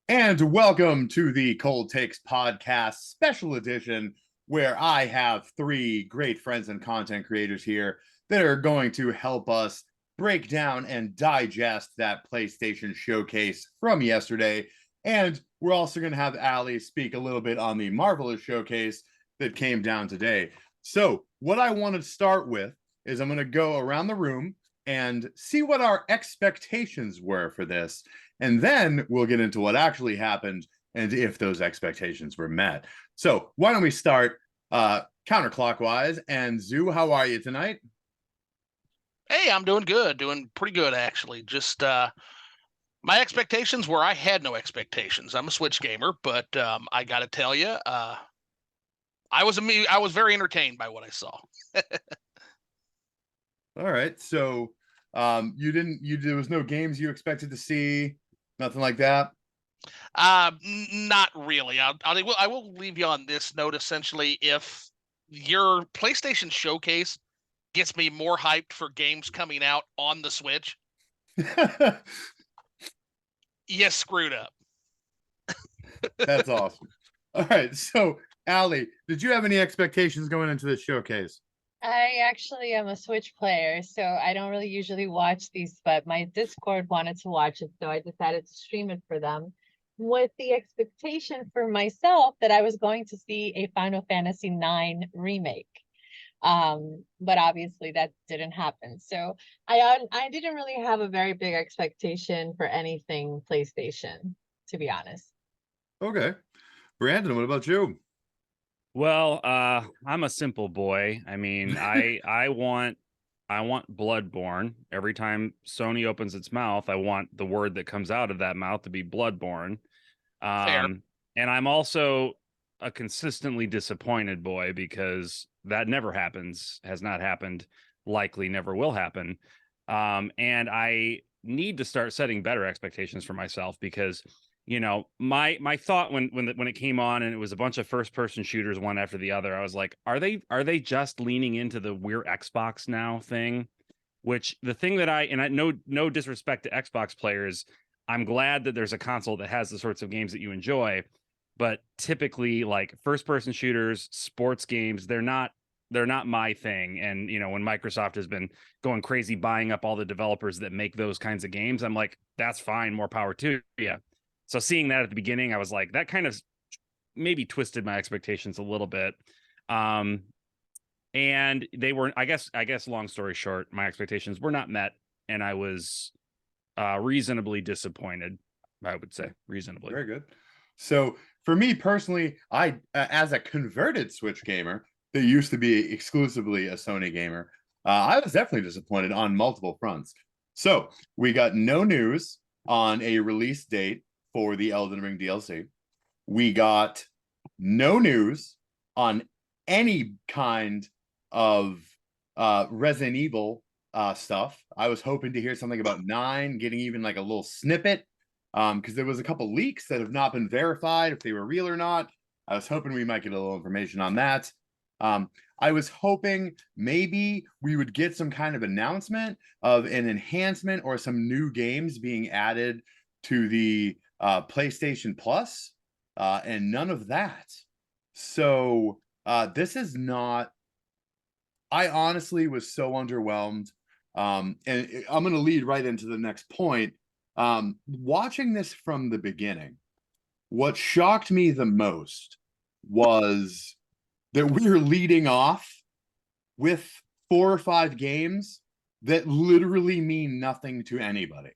And welcome to the Cold Takes Podcast Special Edition, where I have three great friends and content creators here that are going to help us break down and digest that PlayStation showcase from yesterday. And we're also going to have Alie speak a little bit on the Marvelous showcase that came down today. So, what I want to start with is I'm going to go around the room and see what our expectations were for this. And then we'll get into what actually happened and if those expectations were met. So why don't we start counterclockwise? And Zoo, how are you tonight? Hey, I'm doing good, doing pretty good actually. Just my expectations were I had no expectations. I'm a Switch gamer, but I got to tell you, I was very entertained by what I saw. All right. So there was no games you expected to see, nothing like that. Not really. I will leave you on this note. Essentially, if your PlayStation Showcase gets me more hyped for games coming out on the Switch, you screwed up. That's awesome. All right. So, Alie, did you have any expectations going into this showcase? I actually am a Switch player, so I don't really usually watch these, but my Discord wanted to watch it, so I decided to stream it for them with the expectation for myself that I was going to see a Final Fantasy IX remake. But obviously that didn't happen. So I didn't really have a very big expectation for anything PlayStation, to be honest. Okay. Brandon, what about you? Well, I'm a simple boy. I mean, I want Bloodborne. Every time Sony opens its mouth, I want the word that comes out of that mouth to be Bloodborne. Fair. And I'm also a consistently disappointed boy because that never happens, has not happened, likely never will happen. And I need to start setting better expectations for myself because my thought when it came on and it was a bunch of first person shooters one after the other, I was like, are they just leaning into the we're Xbox now thing? Which the thing that no disrespect to Xbox players, I'm glad that there's a console that has the sorts of games that you enjoy, but typically like first person shooters, sports games, they're not my thing. And when Microsoft has been going crazy buying up all the developers that make those kinds of games, I'm like, that's fine, more power to you. So seeing that at the beginning, I was like, that kind of maybe twisted my expectations a little bit. And they were, I guess, long story short, my expectations were not met. And I was reasonably disappointed, I would say. Reasonably. Very good. So for me personally, I, as a converted Switch gamer that used to be exclusively a Sony gamer, I was definitely disappointed on multiple fronts. So we got no news on a release date for the Elden Ring DLC. We got no news on any kind of Resident Evil stuff. I was hoping to hear something about 9, getting even like a little snippet, because there was a couple leaks that have not been verified if they were real or not. I was hoping we might get a little information on that. I was hoping maybe we would get some kind of announcement of an enhancement or some new games being added to the PlayStation Plus, and none of that. So this is not. I honestly was so underwhelmed, and I'm going to lead right into the next point. Watching this from the beginning, what shocked me the most was that we're leading off with 4 or 5 games that literally mean nothing to anybody.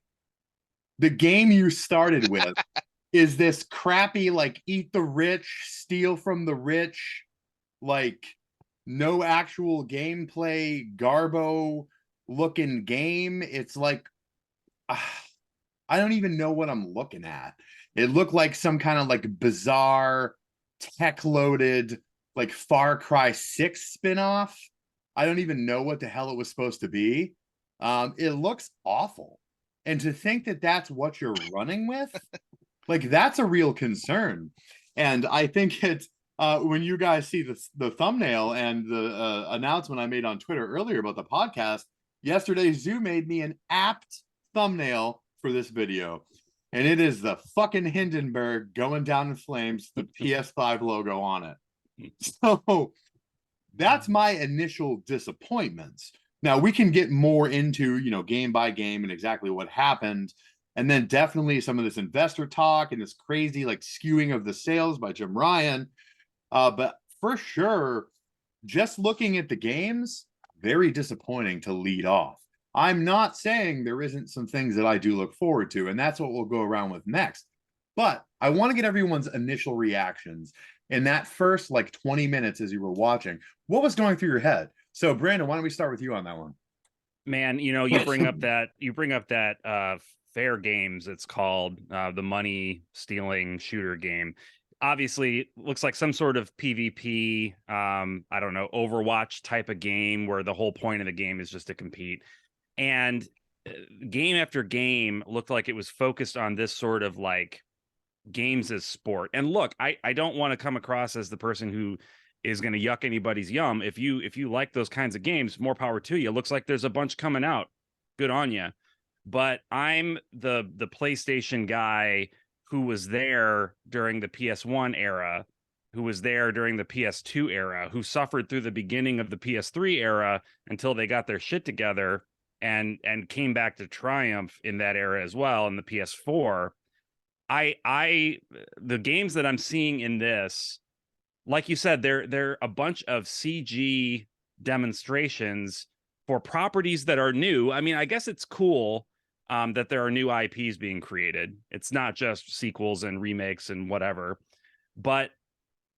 The game you started with is this crappy, like, eat the rich, steal from the rich, like, no actual gameplay, garbo looking game. It's like, I don't even know what I'm looking at. It looked like some kind of like bizarre tech loaded like Far Cry 6 spinoff. I don't even know what the hell it was supposed to be. It looks awful. And to think that that's what you're running with, like, that's a real concern. And I think it's when you guys see the thumbnail and the announcement I made on Twitter earlier about the podcast, yesterday Zoo made me an apt thumbnail for this video. and it is the fucking Hindenburg going down in flames, the PS5 logo on it. So that's my initial disappointments. Now we can get more into, game by game and exactly what happened. And then definitely some of this investor talk and this crazy like skewing of the sales by Jim Ryan. But for sure, just looking at the games, very disappointing to lead off. I'm not saying there isn't some things that I do look forward to, and that's what we'll go around with next. But I want to get everyone's initial reactions in that first like 20 minutes as you were watching. What was going through your head? So, Brandon, why don't we start with you on that one? Man, you bring up that Fair Games, it's called, the money stealing shooter game. Obviously looks like some sort of PvP, I don't know, Overwatch type of game where the whole point of the game is just to compete. And game after game looked like it was focused on this sort of like games as sport. And look, I don't want to come across as the person who is going to yuck anybody's yum. If you like those kinds of games, more power to you. It looks like there's a bunch coming out. Good on you. But I'm the PlayStation guy who was there during the PS1 era, who was there during the PS2 era, who suffered through the beginning of the PS3 era until they got their shit together and came back to triumph in that era as well in the PS4. The games that I'm seeing in this, like you said, they're a bunch of CG demonstrations for properties that are new. I mean, I guess it's cool that there are new IPs being created. It's not just sequels and remakes and whatever. But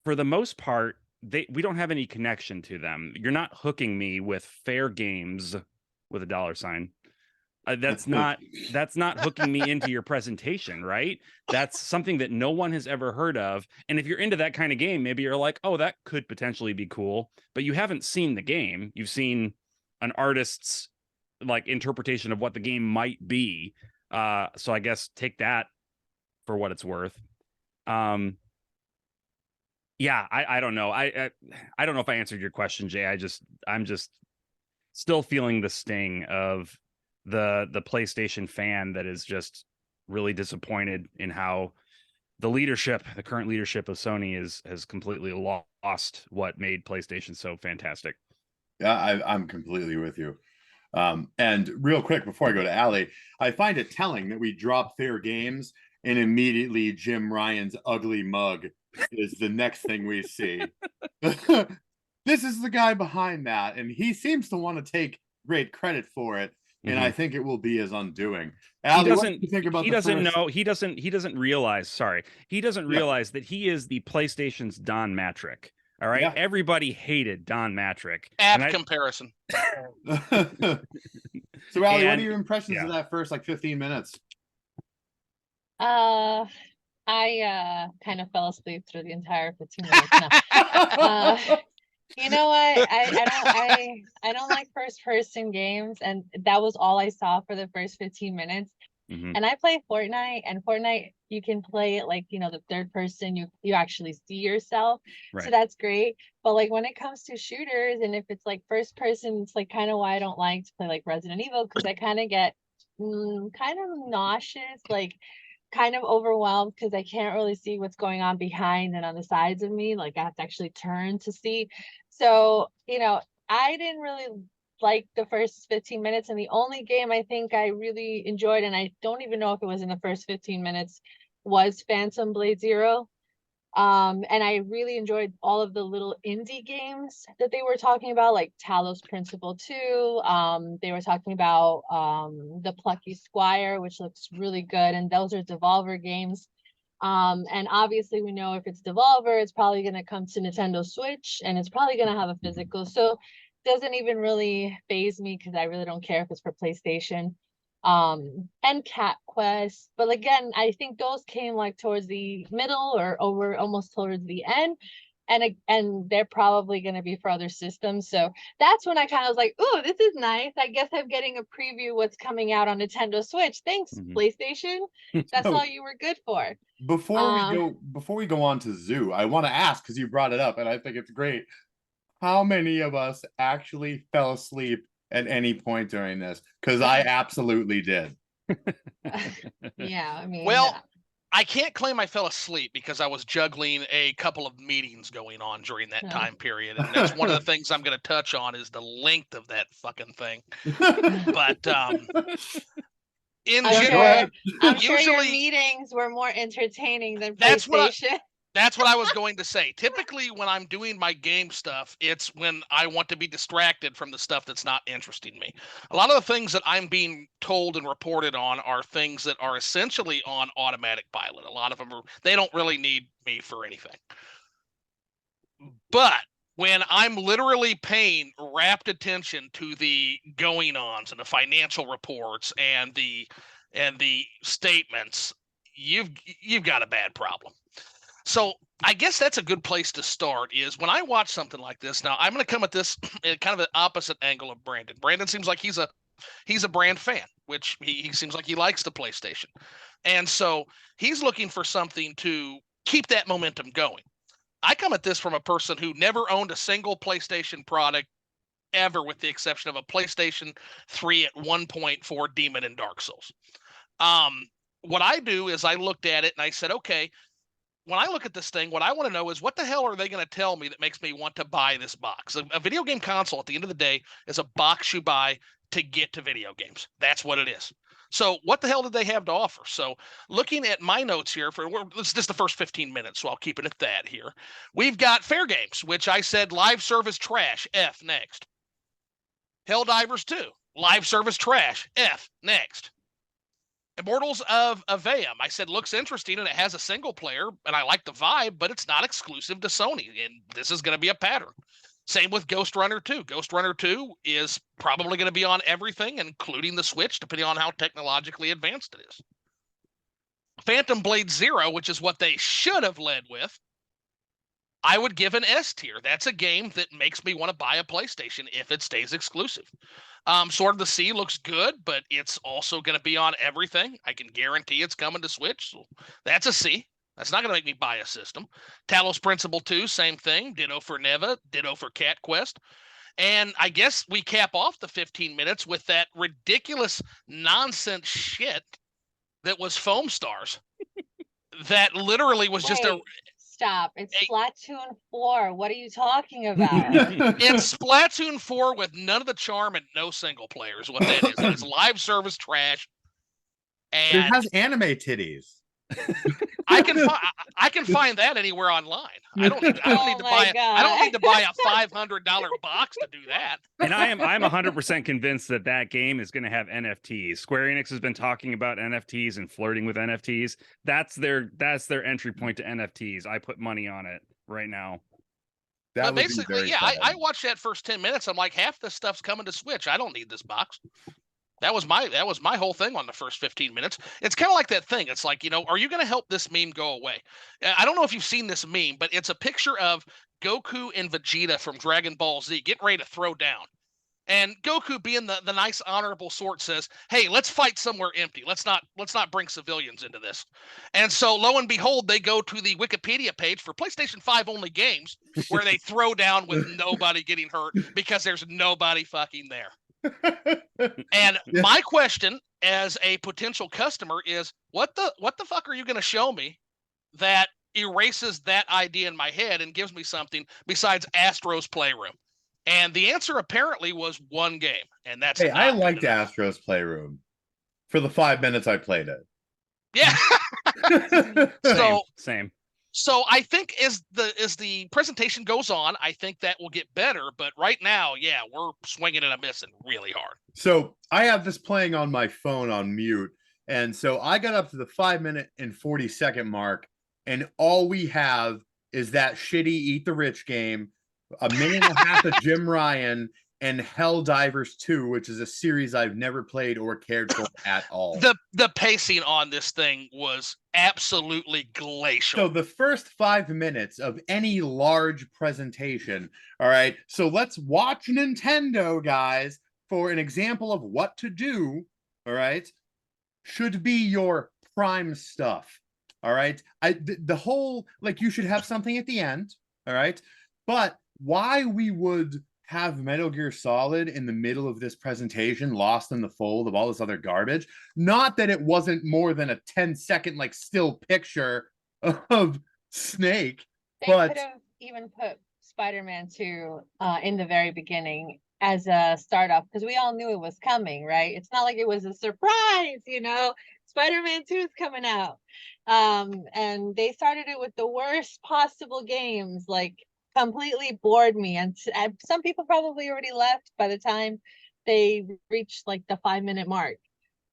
for the most part, we don't have any connection to them. You're not hooking me with Fair Games with a $sign. That's not hooking me into your presentation, right? That's something that no one has ever heard of. And if you're into that kind of game, maybe you're like, oh, that could potentially be cool, but you haven't seen the game. You've seen an artist's like interpretation of what the game might be. So I guess take that for what it's worth. Yeah, I don't know. I don't know if I answered your question, Jay. I'm just still feeling the sting of the PlayStation fan that is just really disappointed in how the current leadership of Sony has completely lost what made PlayStation so fantastic. Yeah, I'm completely with you. And real quick before I go to Alie, I find it telling that we drop Fair Games and immediately Jim Ryan's ugly mug is the next thing we see. This is the guy behind that, and he seems to want to take great credit for it. And I think it will be his undoing. Alie, what do you think about he doesn't realize that he is the PlayStation's Don Matrick. All right. Yeah. Everybody hated Don Matrick. Comparison. So Alie, what are your impressions of that first like 15 minutes? I kind of fell asleep through the entire 15 minutes. No. You know what? I don't like first person games, and that was all I saw for the first 15 minutes. And I play Fortnite, and Fortnite you can play it like, the third person, you actually see yourself. Right. So that's great. But like when it comes to shooters, and if it's like first person, it's like kind of why I don't like to play like Resident Evil, because I kind of get kind of nauseous, like kind of overwhelmed because I can't really see what's going on behind and on the sides of me. Like I have to actually turn to see. So, I didn't really like the first 15 minutes, and the only game I think I really enjoyed, and I don't even know if it was in the first 15 minutes, was Phantom Blade Zero. And I really enjoyed all of the little indie games that they were talking about, like Talos Principle 2. They were talking about the Plucky Squire, which looks really good, and those are Devolver games. And obviously we know if it's Devolver, it's probably going to come to Nintendo Switch, and it's probably going to have a physical. So doesn't even really phase me because I really don't care if it's for PlayStation. And Cat Quest, but again, I think those came like towards the middle or over almost towards the end, and they're probably going to be for other systems. So that's when I kind of was like, oh, this is nice. I guess I'm getting a preview what's coming out on Nintendo Switch. Thanks, PlayStation. That's all you were good for. Before we go on to Zoo, I want to ask, because you brought it up and I think it's great. How many of us actually fell asleep at any point during this? Because I absolutely did. Yeah, I mean, Well, I can't claim I fell asleep because I was juggling a couple of meetings going on during that Huh. time period, and that's one of the things I'm going to touch on is the length of that fucking thing. But in I'm Yeah, sure, go ahead. I'm sure your usually meetings were more entertaining than That's what I- PlayStation. that's what I was going to say. Typically, when I'm doing my game stuff, it's when I want to be distracted from the stuff that's not interesting me. A lot of the things that I'm being told and reported on are things that are essentially on automatic pilot. A lot of them they don't really need me for anything. But when I'm literally paying rapt attention to the going-ons and the financial reports and the statements, you've got a bad problem. So I guess that's a good place to start is when I watch something like this. Now I'm going to come at this in kind of the opposite angle of Brandon. Brandon seems like he's a brand fan, which he seems like he likes the PlayStation. And so he's looking for something to keep that momentum going. I come at this from a person who never owned a single PlayStation product ever, with the exception of a PlayStation 3 at one point for Demon and Dark Souls. What I do is I looked at it and I said, okay, when I look at this thing, what I want to know is what the hell are they going to tell me that makes me want to buy this box? A video game console, at the end of the day, is a box you buy to get to video games. That's what it is. So what the hell did they have to offer? So looking at my notes here this is the first 15 minutes, so I'll keep it at that here. We've got Fair Games, which I said live service trash, F, next. Helldivers 2, live service trash, F, next. Immortals of Aveum, I said looks interesting and it has a single player and I like the vibe, but it's not exclusive to Sony, and this is going to be a pattern. Same with Ghost Runner 2. Ghost Runner 2 is probably going to be on everything, including the Switch, depending on how technologically advanced it is. Phantom Blade Zero, which is what they should have led with, I would give an S tier. That's a game that makes me want to buy a PlayStation if it stays exclusive. Sword of the Sea looks good, but it's also going to be on everything. I can guarantee it's coming to Switch. So that's a C. That's not going to make me buy a system. Talos Principle 2, same thing. Ditto for Neva. Ditto for Cat Quest. And I guess we cap off the 15 minutes with that ridiculous nonsense shit that was Foam Stars. That literally was just Wait, stop. It's a- Splatoon 4. What are you talking about? It's Splatoon 4 with none of the charm and no single player is what that is. It is live service trash. It And has anime titties. I can find that anywhere online. I don't need Oh to my buy I don't God. need to buy a $500 box to do that. And I'm 100% convinced that game is going to have NFTs. Square Enix has been talking about NFTs and flirting with NFTs. That's their entry point to NFTs. I put money on it right now. That But would be basically, very yeah, sad. I watched that first 10 minutes. I'm like, half this stuff's coming to Switch. I don't need this box. That was my whole thing on the first 15 minutes. It's kind of like that thing. It's like, are you going to help this meme go away? I don't know if you've seen this meme, but it's a picture of Goku and Vegeta from Dragon Ball Z getting ready to throw down. And Goku, being the nice, honorable sort, says, "Hey, let's fight somewhere empty. Let's not bring civilians into this." And so, lo and behold, they go to the Wikipedia page for PlayStation 5 only games, where they throw down with nobody getting hurt because there's nobody fucking there. And Yeah. my question as a potential customer is, what the fuck are you going to show me that erases that idea in my head and gives me something besides Astro's Playroom? And the answer apparently was one game, and that's Hey, I not liked good enough. Astro's Playroom for the 5 minutes I played it. Yeah. Same, So same. So I think as the presentation goes on, I think that will get better. But right now, yeah, we're swinging and a missing really hard. So I have this playing on my phone on mute. And so I got up to the 5 minute and 40-second mark, and all we have is that shitty Eat the Rich game, a minute and a half of Jim Ryan, and Helldivers 2, which is a series I've never played or cared for at all. The pacing on this thing was absolutely glacial. So the first 5 minutes of any large presentation, all right, so let's watch Nintendo, guys, for an example of what to do, all right, should be your prime stuff, all right? The whole, like, you should have something at the end, all right? But why we would have Metal Gear Solid in the middle of this presentation, lost in the fold of all this other garbage. Not that it wasn't more than a 10-second like still picture of Snake, They but could have even put Spider-Man 2 in the very beginning as a startup because we all knew it was coming, right? It's not like it was a surprise, you know. Spider-Man 2 is coming out. And they started it with the worst possible games, like completely bored me. And some people probably already left by the time they reached like the 5-minute mark.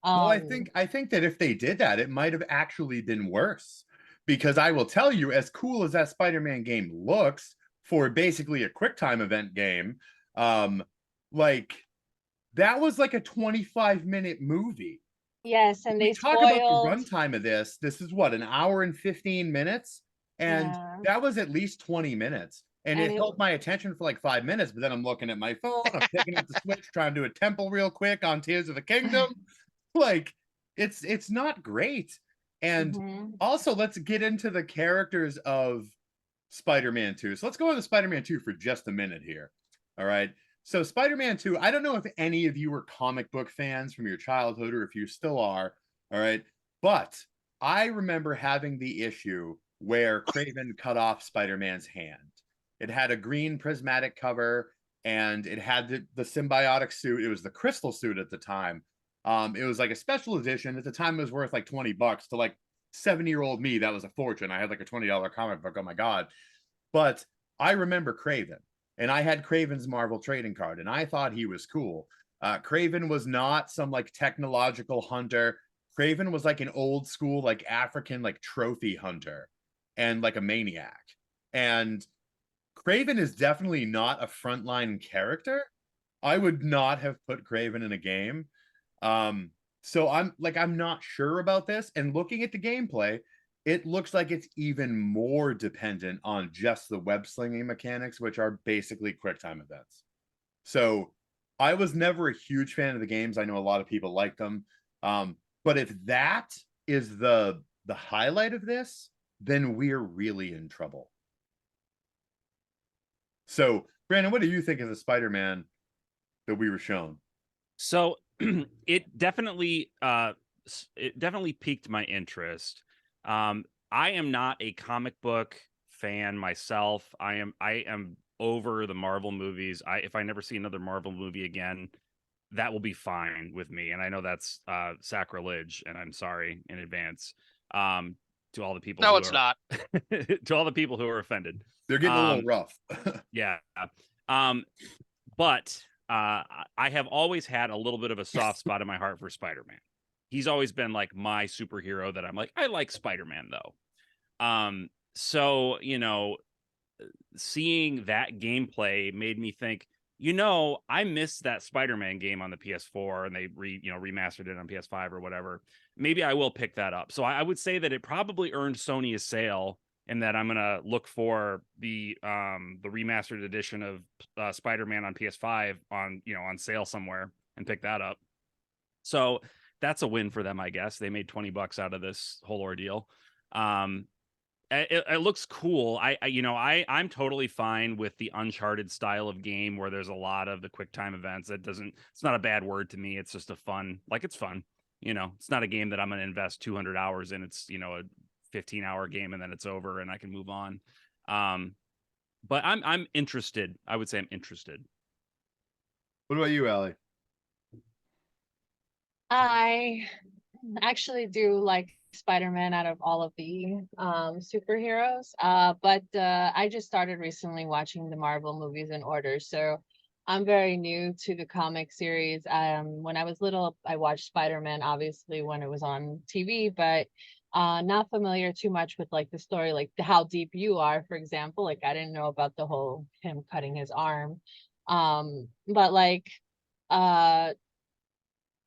well, I think that if they did that, it might have actually been worse. Because I will tell you, as cool as that Spider-Man game looks for basically a QuickTime event game, like that was like a 25-minute movie. Yes, and We they talk about the spoiled. runtime of this. This is what, an hour and 15 minutes? And Yeah, that was at least 20 minutes. And and it held my attention for like 5 minutes, but then I'm looking at my phone, I'm picking up the Switch, trying to do a temple real quick on Tears of the Kingdom. Like, it's not great. And Mhm. also, let's get into the characters of Spider-Man 2. So let's go into Spider-Man 2 for just a minute here. All right. So Spider-Man 2, I don't know if any of you were comic book fans from your childhood or if you still are. All right. But I remember having the issue where Craven cut off Spider-Man's hand. It had a green prismatic cover and it had the symbiotic suit. It was the crystal suit at the time. It was like a special edition. At the time, it was worth like $20 to like 70-year-old me. That was a fortune. I had like a $20 comic book. Oh my God. But I remember Craven, and I had Craven's Marvel trading card, and I thought he was cool. Craven was not some like technological hunter. Craven was like an old school, like African, like trophy hunter and like a maniac. And Craven is definitely not a frontline character. I would not have put Craven in a game. Um, so I'm not sure about this. And looking at the gameplay, it looks like it's even more dependent on just the web slinging mechanics, which are basically QuickTime events. So I was never a huge fan of the games. I know a lot of people like them. But if that is the highlight of this, then we're really in trouble. So, Brandon, what do you think of the Spider-Man that we were shown? So it definitely piqued my interest. I am not a comic book fan myself. I am over the Marvel movies. If I never see another Marvel movie again, that will be fine with me. And I know that's sacrilege, and I'm sorry in advance to all the people No, who it's are not. to all the people who are offended. They're getting a little rough. Yeah. But I have always had a little bit of a soft spot in my heart for Spider-Man. He's always been like my superhero that I'm like, I like Spider-Man though. So, you know, seeing that gameplay made me think, you know, I missed that Spider-Man game on the PS4 and they remastered it on PS5 or whatever. Maybe I will pick that up. So I would say that it probably earned Sony a sale and that I'm gonna look for the remastered edition of Spider-Man on PS5 on sale somewhere and pick that up. So that's a win for them, I guess. They made $20 out of this whole ordeal. It looks cool. I'm totally fine with the Uncharted style of game where there's a lot of the quick time events. It's not a bad word to me. It's just it's fun. It's not a game that I'm going to invest 200 hours in. It's, a 15-hour game and then it's over and I can move on. But I'm interested. I would say I'm interested. What about you, Alie? I actually do like Spider-Man out of all of the superheroes. But I just started recently watching the Marvel movies in order. So I'm very new to the comic series. When I was little, I watched Spider-Man, obviously, when it was on TV, but not familiar too much with like the story, like how deep you are, for example. Like I didn't know about the whole him cutting his arm. But like uh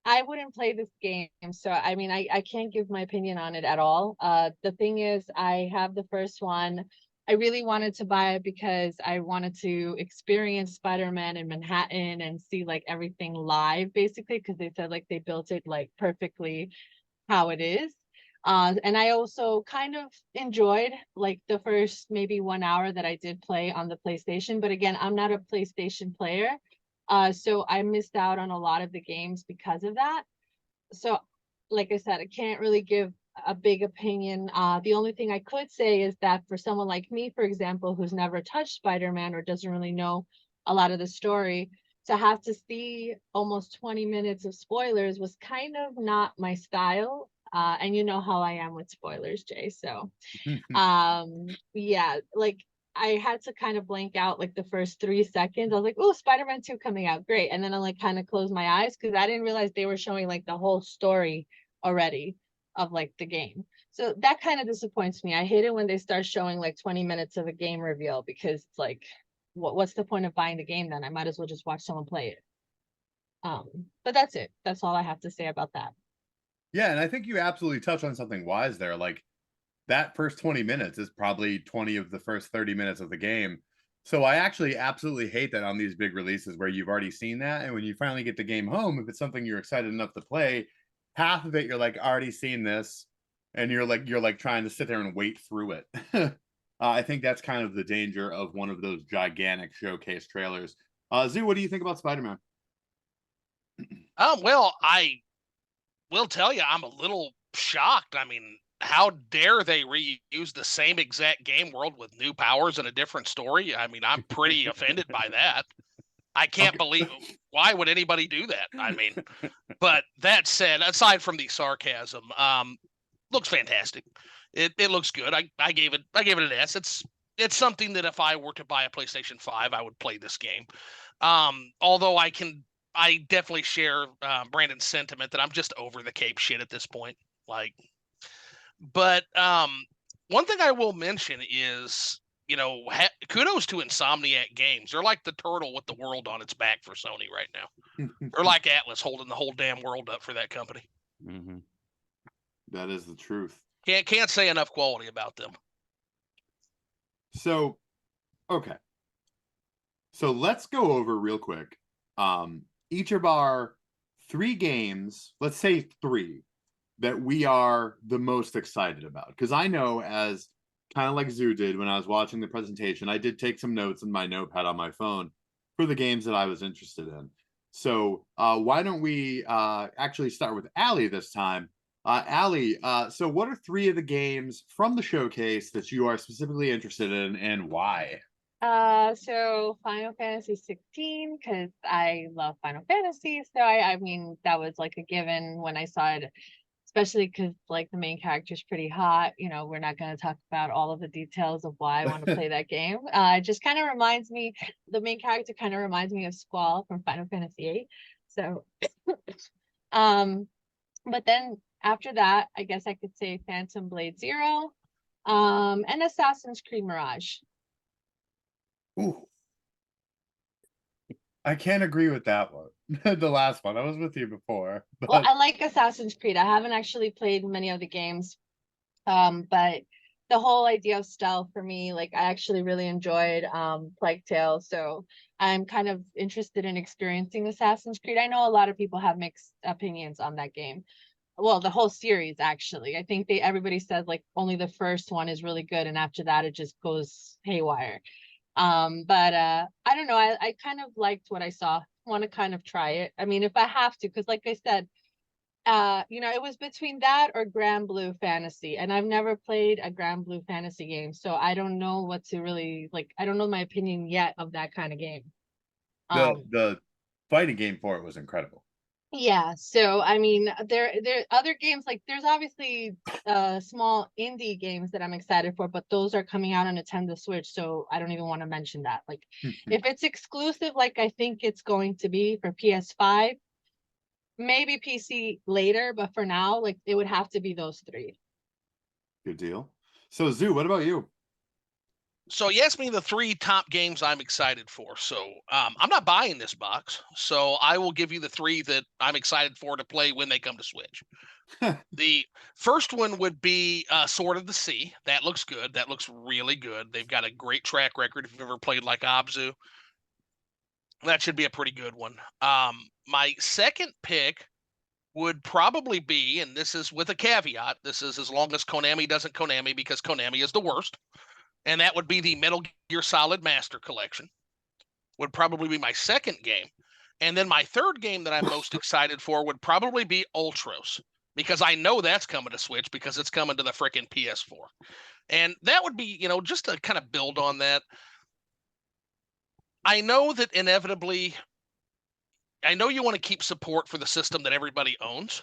I wouldn't play this game, so I mean, I can't give my opinion on it at all. The thing is, I have the first one. I really wanted to buy it because I wanted to experience Spider-Man in Manhattan and see like everything live, basically, because they said like they built it like perfectly how it is. And I also kind of enjoyed like the first maybe 1 hour that I did play on the PlayStation. But again, I'm not a PlayStation player. So I missed out on a lot of the games because of that. So like I said, I can't really give a big opinion. The only thing I could say is that for someone like me, for example, who's never touched Spider-Man or doesn't really know a lot of the story, to have to see almost 20 minutes of spoilers was kind of not my style. And you know how I am with spoilers, Jay. So yeah, like I had to kind of blank out like the first 3 seconds. I was like, oh, Spider-Man 2 coming out, great. And then I like kind of closed my eyes because I didn't realize they were showing like the whole story already of like the game. So that kind of disappoints me. I hate it when they start showing like 20 minutes of a game reveal because it's like, what's the point of buying the game then? I might as well just watch someone play it. But that's it. That's all I have to say about that. Yeah, and I think you absolutely touched on something wise there. Like that first 20 minutes is probably 20 of the first 30 minutes of the game. So I actually absolutely hate that on these big releases where you've already seen that. And when you finally get the game home, if it's something you're excited enough to play, half of it you're like already seen this, and you're like trying to sit there and wait through it. I think that's kind of the danger of one of those gigantic showcase trailers. Zoo, what do you think about Spider-Man? Well, I will tell you, I'm a little shocked. I mean, how dare they reuse the same exact game world with new powers and a different story? I mean, I'm pretty offended by that. I can't Okay. believe, why would anybody do that? I mean, but that said, aside from the sarcasm, looks fantastic. It looks good. I gave it an S. It's something that if I were to buy a PlayStation 5, I would play this game. Although I definitely share Brandon's sentiment that I'm just over the Cape shit at this point. Like, but one thing I will mention is, you know, kudos to Insomniac Games. They're like the turtle with the world on its back for Sony right now. They're like Atlas holding the whole damn world up for that company. Mm-hmm. That is the truth. Can't say enough quality about them. So, okay. So let's go over real quick. Each of our 3 games, let's say 3, that we are the most excited about. Because I know, as kind of like Zoo did when I was watching the presentation, I did take some notes in my notepad on my phone for the games that I was interested in. So why don't we actually start with Alie this time? Alie, so what are 3 of the games from the showcase that you are specifically interested in, and why? So Final Fantasy 16, because I love Final Fantasy. So I mean, that was like a given when I saw it, especially because like the main character is pretty hot. You know, we're not going to talk about all of the details of why I want to play that game. It just kind of reminds me, the main character kind of reminds me of Squall from Final Fantasy 8. So, but then after that, I guess I could say Phantom Blade Zero, and Assassin's Creed Mirage. Ooh, I can't agree with that one. The last one. I was with you before. Well, But I like Assassin's Creed. I haven't actually played many of the games, but the whole idea of stealth for me, like I actually really enjoyed Plague Tale, so I'm kind of interested in experiencing Assassin's Creed. I know a lot of people have mixed opinions on that game. Well, the whole series actually. I think everybody says like only the first one is really good, and after that it just goes haywire. But I don't know. I kind of liked what I saw. Want to kind of try it. I mean, if I have to, because like I said, you know, it was between that or Grand Blue Fantasy, and I've never played a Grand Blue Fantasy game, so I don't know what to really like. I don't know my opinion yet of that kind of game. the fighting game for it was incredible. Yeah, so I mean, there other games, like there's obviously small indie games that I'm excited for, but those are coming out on Nintendo Switch, so I don't even want to mention that. Like if it's exclusive, like I think it's going to be for PS5, maybe PC later, but for now, like it would have to be those 3. Good deal. So Zoo, what about you? So you asked me the 3 top games I'm excited for. So I'm not buying this box. So I will give you the 3 that I'm excited for to play when they come to Switch. The first one would be Sword of the Sea. That looks good. That looks really good. They've got a great track record. If you've ever played like Abzu, that should be a pretty good one. My second pick would probably be, and this is with a caveat, this is as long as Konami doesn't Konami, because Konami is the worst, and that would be the Metal Gear Solid Master Collection. Would probably be my second game. And then my third game that I'm most excited for would probably be Ultros, because I know that's coming to Switch because it's coming to the frickin' PS4. And that would be, you know, just to kind of build on that. I know that inevitably, I know you want to keep support for the system that everybody owns,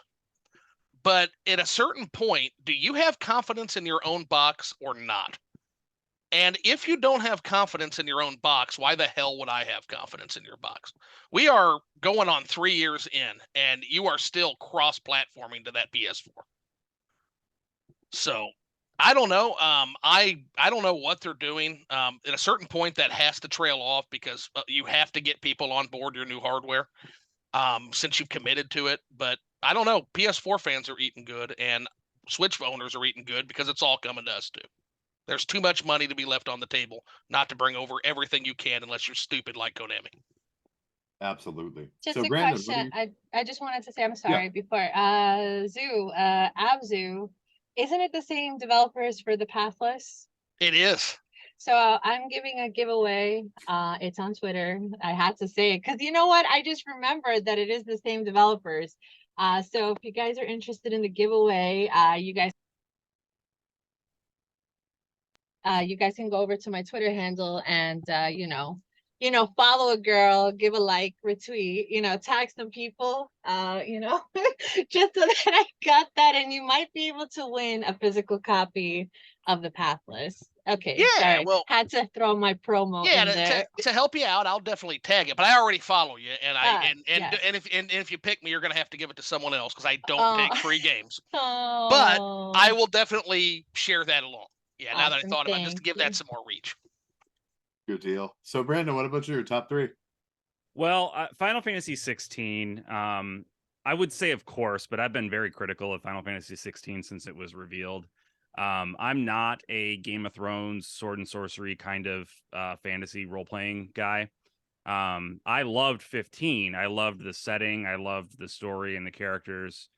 but at a certain point, do you have confidence in your own box or not? And if you don't have confidence in your own box, why the hell would I have confidence in your box? We are going on 3 years in, and you are still cross-platforming to that PS4. So I don't know. I don't know what they're doing. At a certain point, that has to trail off, because you have to get people on board your new hardware since you've committed to it. But I don't know. PS4 fans are eating good, and Switch owners are eating good, because it's all coming to us too. There's too much money to be left on the table not to bring over everything you can unless you're stupid like Konami. Absolutely. Just So a Brandon, what do question. you- I just wanted to say, I'm sorry, before Abzu, isn't it the same developers for the Pathless? It is. So I'm giving a giveaway. It's on Twitter. I had to say it because you know what? I just remembered that it is the same developers. So if you guys are interested in the giveaway, you guys can go over to my Twitter handle and follow a girl, give a like, retweet, tag some people, just so that I got that, and you might be able to win a physical copy of the Pathless. Okay, Yeah, sorry. well, Had to throw my promo in there. to help you out, I'll definitely tag it. But I already follow you, and Yes. if you pick me, you're gonna have to give it to someone else, because I don't take free games. But Oh, I will definitely share that along. Yeah, now that I Awesome, thought about it, just to thank give you. that some more reach. Good deal. So Brandon, what about your top three? Well, Final Fantasy 16, I would say, of course, but I've been very critical of Final Fantasy 16 since it was revealed. I'm not a Game of Thrones sword and sorcery kind of fantasy role-playing guy. I loved 15. I loved the setting. I loved the story and the characters.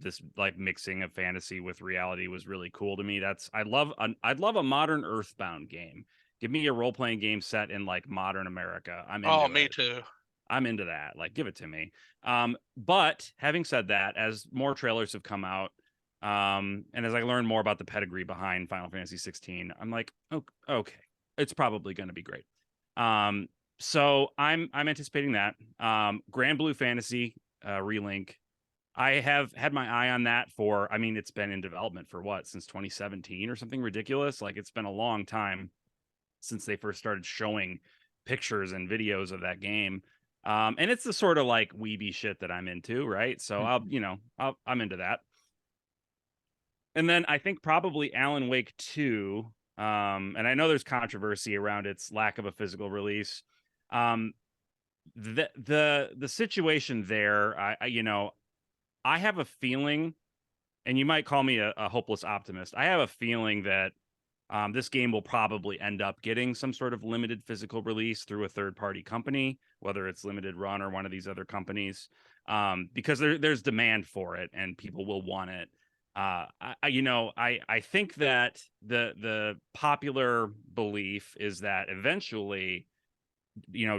This like mixing of fantasy with reality was really cool to me. I'd love a modern Earthbound game. Give me a role-playing game set in like modern America. I'm into Me it. too. I'm into that. Like, give it to me. But having said that, as more trailers have come out, and as I learn more about the pedigree behind Final Fantasy 16, I'm like, okay, it's probably going to be great. So I'm anticipating that. Grand Blue Fantasy Relink. I have had my eye on that for, I mean, it's been in development for what, since 2017 or something ridiculous. Like, it's been a long time since they first started showing pictures and videos of that game. And it's the sort of like weeby shit that I'm into, right? So I'm into that. And then I think probably Alan Wake 2. And I know there's controversy around its lack of a physical release. The situation there, I have a feeling, and you might call me a hopeless optimist. I have a feeling that this game will probably end up getting some sort of limited physical release through a third-party company, whether it's Limited Run or one of these other companies, because there's demand for it and people will want it. I think that the popular belief is that eventually,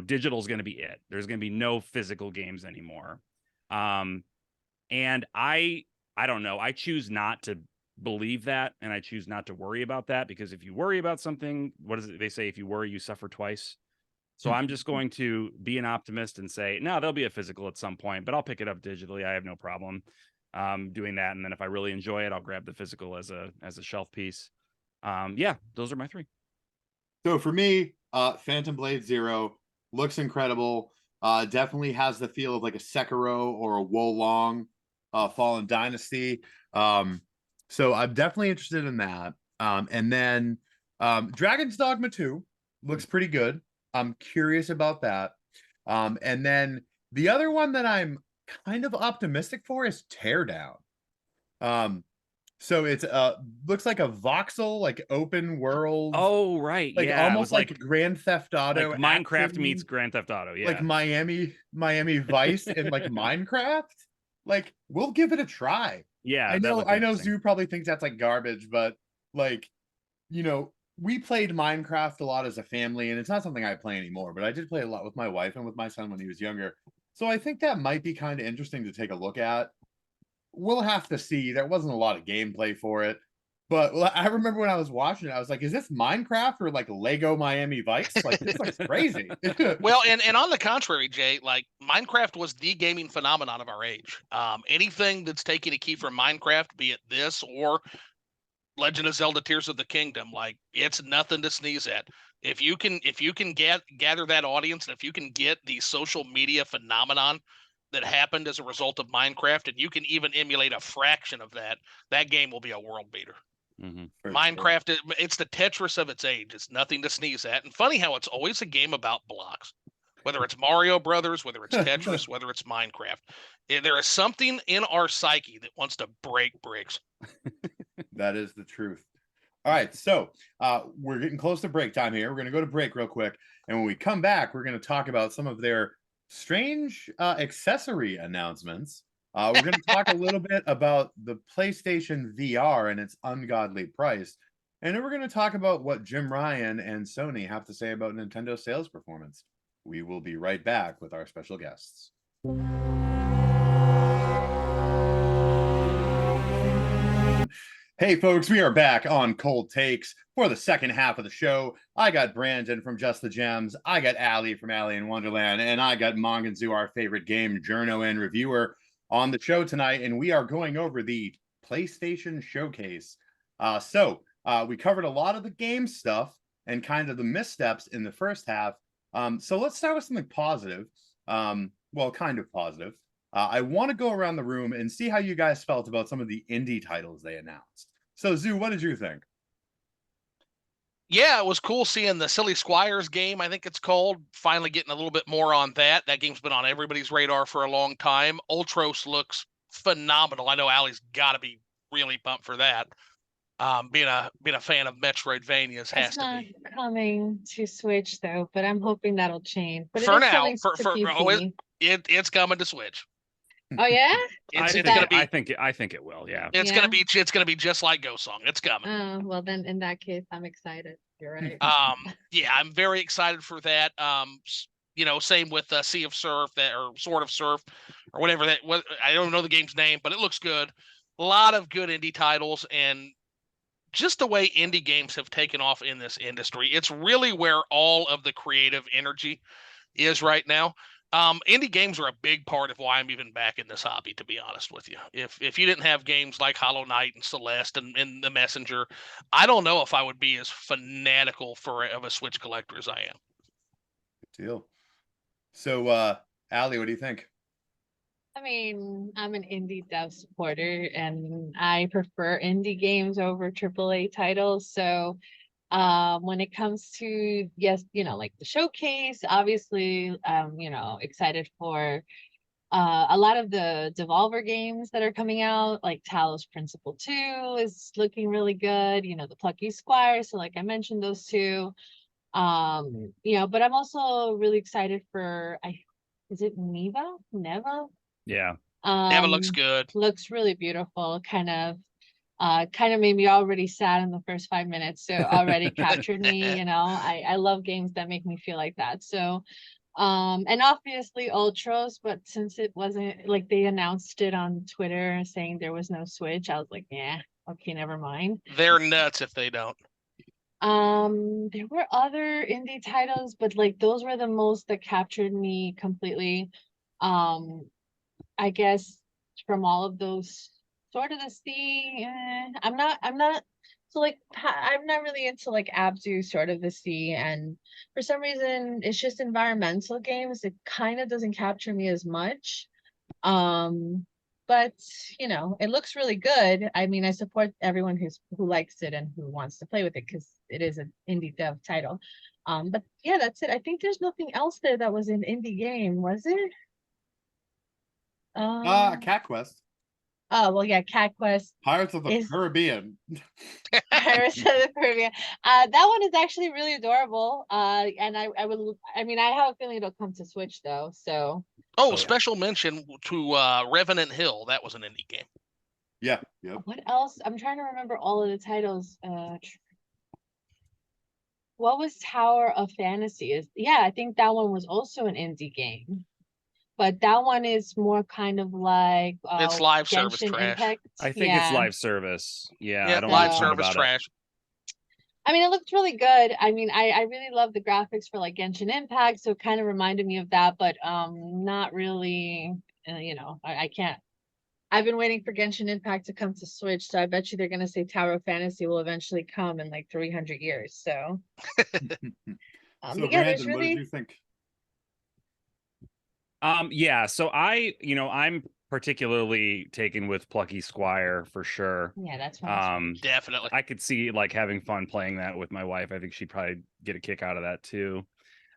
digital is going to be it. There's going to be no physical games anymore. And I don't know. I choose not to believe that, and I choose not to worry about that, because if you worry about something, what is it they say? If you worry, you suffer twice. So I'm just going to be an optimist and say, no, there'll be a physical at some point, but I'll pick it up digitally. I have no problem doing that. And then if I really enjoy it, I'll grab the physical as a shelf piece. Yeah, those are my three. So for me, Phantom Blade Zero looks incredible. Definitely has the feel of like a Sekiro or a Wolong Fallen Dynasty. So I'm definitely interested in that. And then Dragon's Dogma 2 looks pretty good. I'm curious about that. And then the other one that I'm kind of optimistic for is Teardown. So it's looks like a voxel, like open world. Oh, right. Like yeah. almost like Grand Theft Auto. Like Minecraft action, meets Grand Theft Auto. Yeah. like Miami Vice and like Minecraft. like we'll give it a try. Yeah, I that know, looked I know interesting. Zoo probably thinks that's like garbage, but like, we played Minecraft a lot as a family, and it's not something I play anymore, but I did play a lot with my wife and with my son when he was younger. So I think that might be kind of interesting to take a look at. We'll have to see. There wasn't a lot of gameplay for it. But I remember when I was watching it, I was like, is this Minecraft or like Lego Miami Vice? Like, this looks crazy. Well, and on the contrary, Jay, like Minecraft was the gaming phenomenon of our age. Anything that's taking a key from Minecraft, be it this or Legend of Zelda Tears of the Kingdom, like it's nothing to sneeze at. If you can gather that audience, and if you can get the social media phenomenon that happened as a result of Minecraft, and you can even emulate a fraction of that, that game will be a world beater. Mm-hmm. Minecraft, it's the Tetris of its age. It's nothing to sneeze at. And funny how it's always a game about blocks, whether it's Mario Brothers, whether it's Tetris, whether it's Minecraft. There is something in our psyche that wants to break bricks. That is the truth. All right, so we're getting close to break time here. We're going to go to break real quick, and when we come back, we're going to talk about some of their strange accessory announcements. We're going to talk a little bit about the PlayStation VR and its ungodly price, and then we're going to talk about what Jim Ryan and Sony have to say about Nintendo sales performance. We will be right back with our special guests. Hey folks, we are back on Cold Takes for the second half of the show. I got Brandon from Just the Gems, I got Alie from Alie in Wonderland, and I got Mongunzoo, our favorite game journo and reviewer, on the show tonight, and we are going over the PlayStation Showcase. We covered a lot of the game stuff and kind of the missteps in the first half. So let's start with something positive. Kind of positive. I want to go around the room and see how you guys felt about some of the indie titles they announced. So, Zoo, what did you think? Yeah, it was cool seeing the Silly Squires game, I think it's called, finally getting a little bit more on that. That game's been on everybody's radar for a long time. Ultros looks phenomenal. I know Allie's got to be really pumped for that. Being a fan of Metroidvanias has It's to not be. coming to Switch though, but I'm hoping that'll change. But For it is now, coming for to oh, PC. it's coming to Switch. Oh yeah? It's Is gonna that- be I think it will. Yeah. it's gonna be just like Ghost Song. It's coming. Well then in that case, I'm excited. You're right. Yeah, I'm very excited for that. Same with Sea of Surf or Sword of Surf or whatever that was. I don't know the game's name, but it looks good. A lot of good indie titles, and just the way indie games have taken off in this industry. It's really where all of the creative energy is right now. Indie games are a big part of why I'm even back in this hobby, to be honest with you. If you didn't have games like Hollow Knight and Celeste and The Messenger, I don't know if I would be as fanatical of a Switch collector as I am. Good deal. So, Alie, what do you think? I mean, I'm an indie dev supporter and I prefer indie games over AAA titles. So when it comes to, yes, like the showcase, obviously, excited for a lot of the Devolver games that are coming out, like Talos Principle 2 is looking really good, the Plucky Squire. So like I mentioned those two. But I'm also really excited for is it Neva? Yeah. Neva looks good. Looks really beautiful, kind of made me already sad in the first 5 minutes, so already captured me. I love games that make me feel like that. So and obviously Ultros, but since it wasn't like they announced it on Twitter saying there was no Switch, I was like, yeah, okay, never mind. They're nuts if they don't. There were other indie titles, but like those were the most that captured me completely. I guess from all of those, sort of the sea. I'm not. So like I'm not really into like Abzu, sort of the sea, and for some reason it's just environmental games. It kind of doesn't capture me as much. But it looks really good. I mean, I support everyone who likes it and who wants to play with it because it is an indie dev title. But yeah, that's it. I think there's nothing else there that was an indie game, was it? Cat Quest. Oh well, yeah, Cat Quest. Pirates of the Caribbean. Pirates of the Caribbean. That one is actually really adorable. And I have a feeling it'll come to Switch though. So Oh, yeah. special mention to Revenant Hill. That was an indie game. Yeah. Yep. What else? I'm trying to remember all of the titles. What was Tower of Fantasy? Yeah, I think that one was also an indie game. But that one is more kind of like It's live service Genshin trash. Impact. I think it's live service. Yeah, I Yeah, don't know a live So- ton service about it. trash. I mean, it looked really good. I mean, I really love the graphics for like Genshin Impact, so it kind of reminded me of that, but not really. You know, I can't. I've been waiting for Genshin Impact to come to Switch, so I bet you they're gonna say Tower of Fantasy will eventually come in like 300 years. So, So but yeah, there's Brandon, what did really you think? Yeah, so I'm particularly taken with Plucky Squire for sure. yeah, that's one. Definitely. I could see like having fun playing that with my wife. I think she'd probably get a kick out of that too.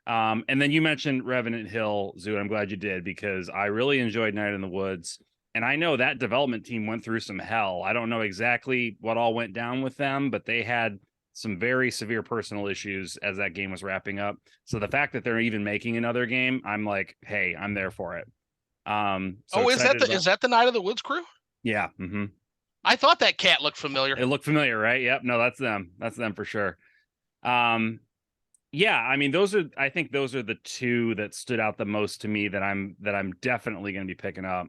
And then you mentioned Revenant Hill, Zoo, and I'm glad you did because I really enjoyed Night in the Woods. And I know that development team went through some hell. I don't know exactly what all went down with them, but they had some very severe personal issues as that game was wrapping up. So the fact that they're even making another game, I'm like, hey, I'm there for it. So Is that the Night of the Woods crew? Yeah. Mm-hmm. I thought that cat looked familiar. It looked familiar, right? Yep. No, that's them. That's them for sure. Yeah, I mean, I think those are the two that stood out the most to me that I'm definitely going to be picking up.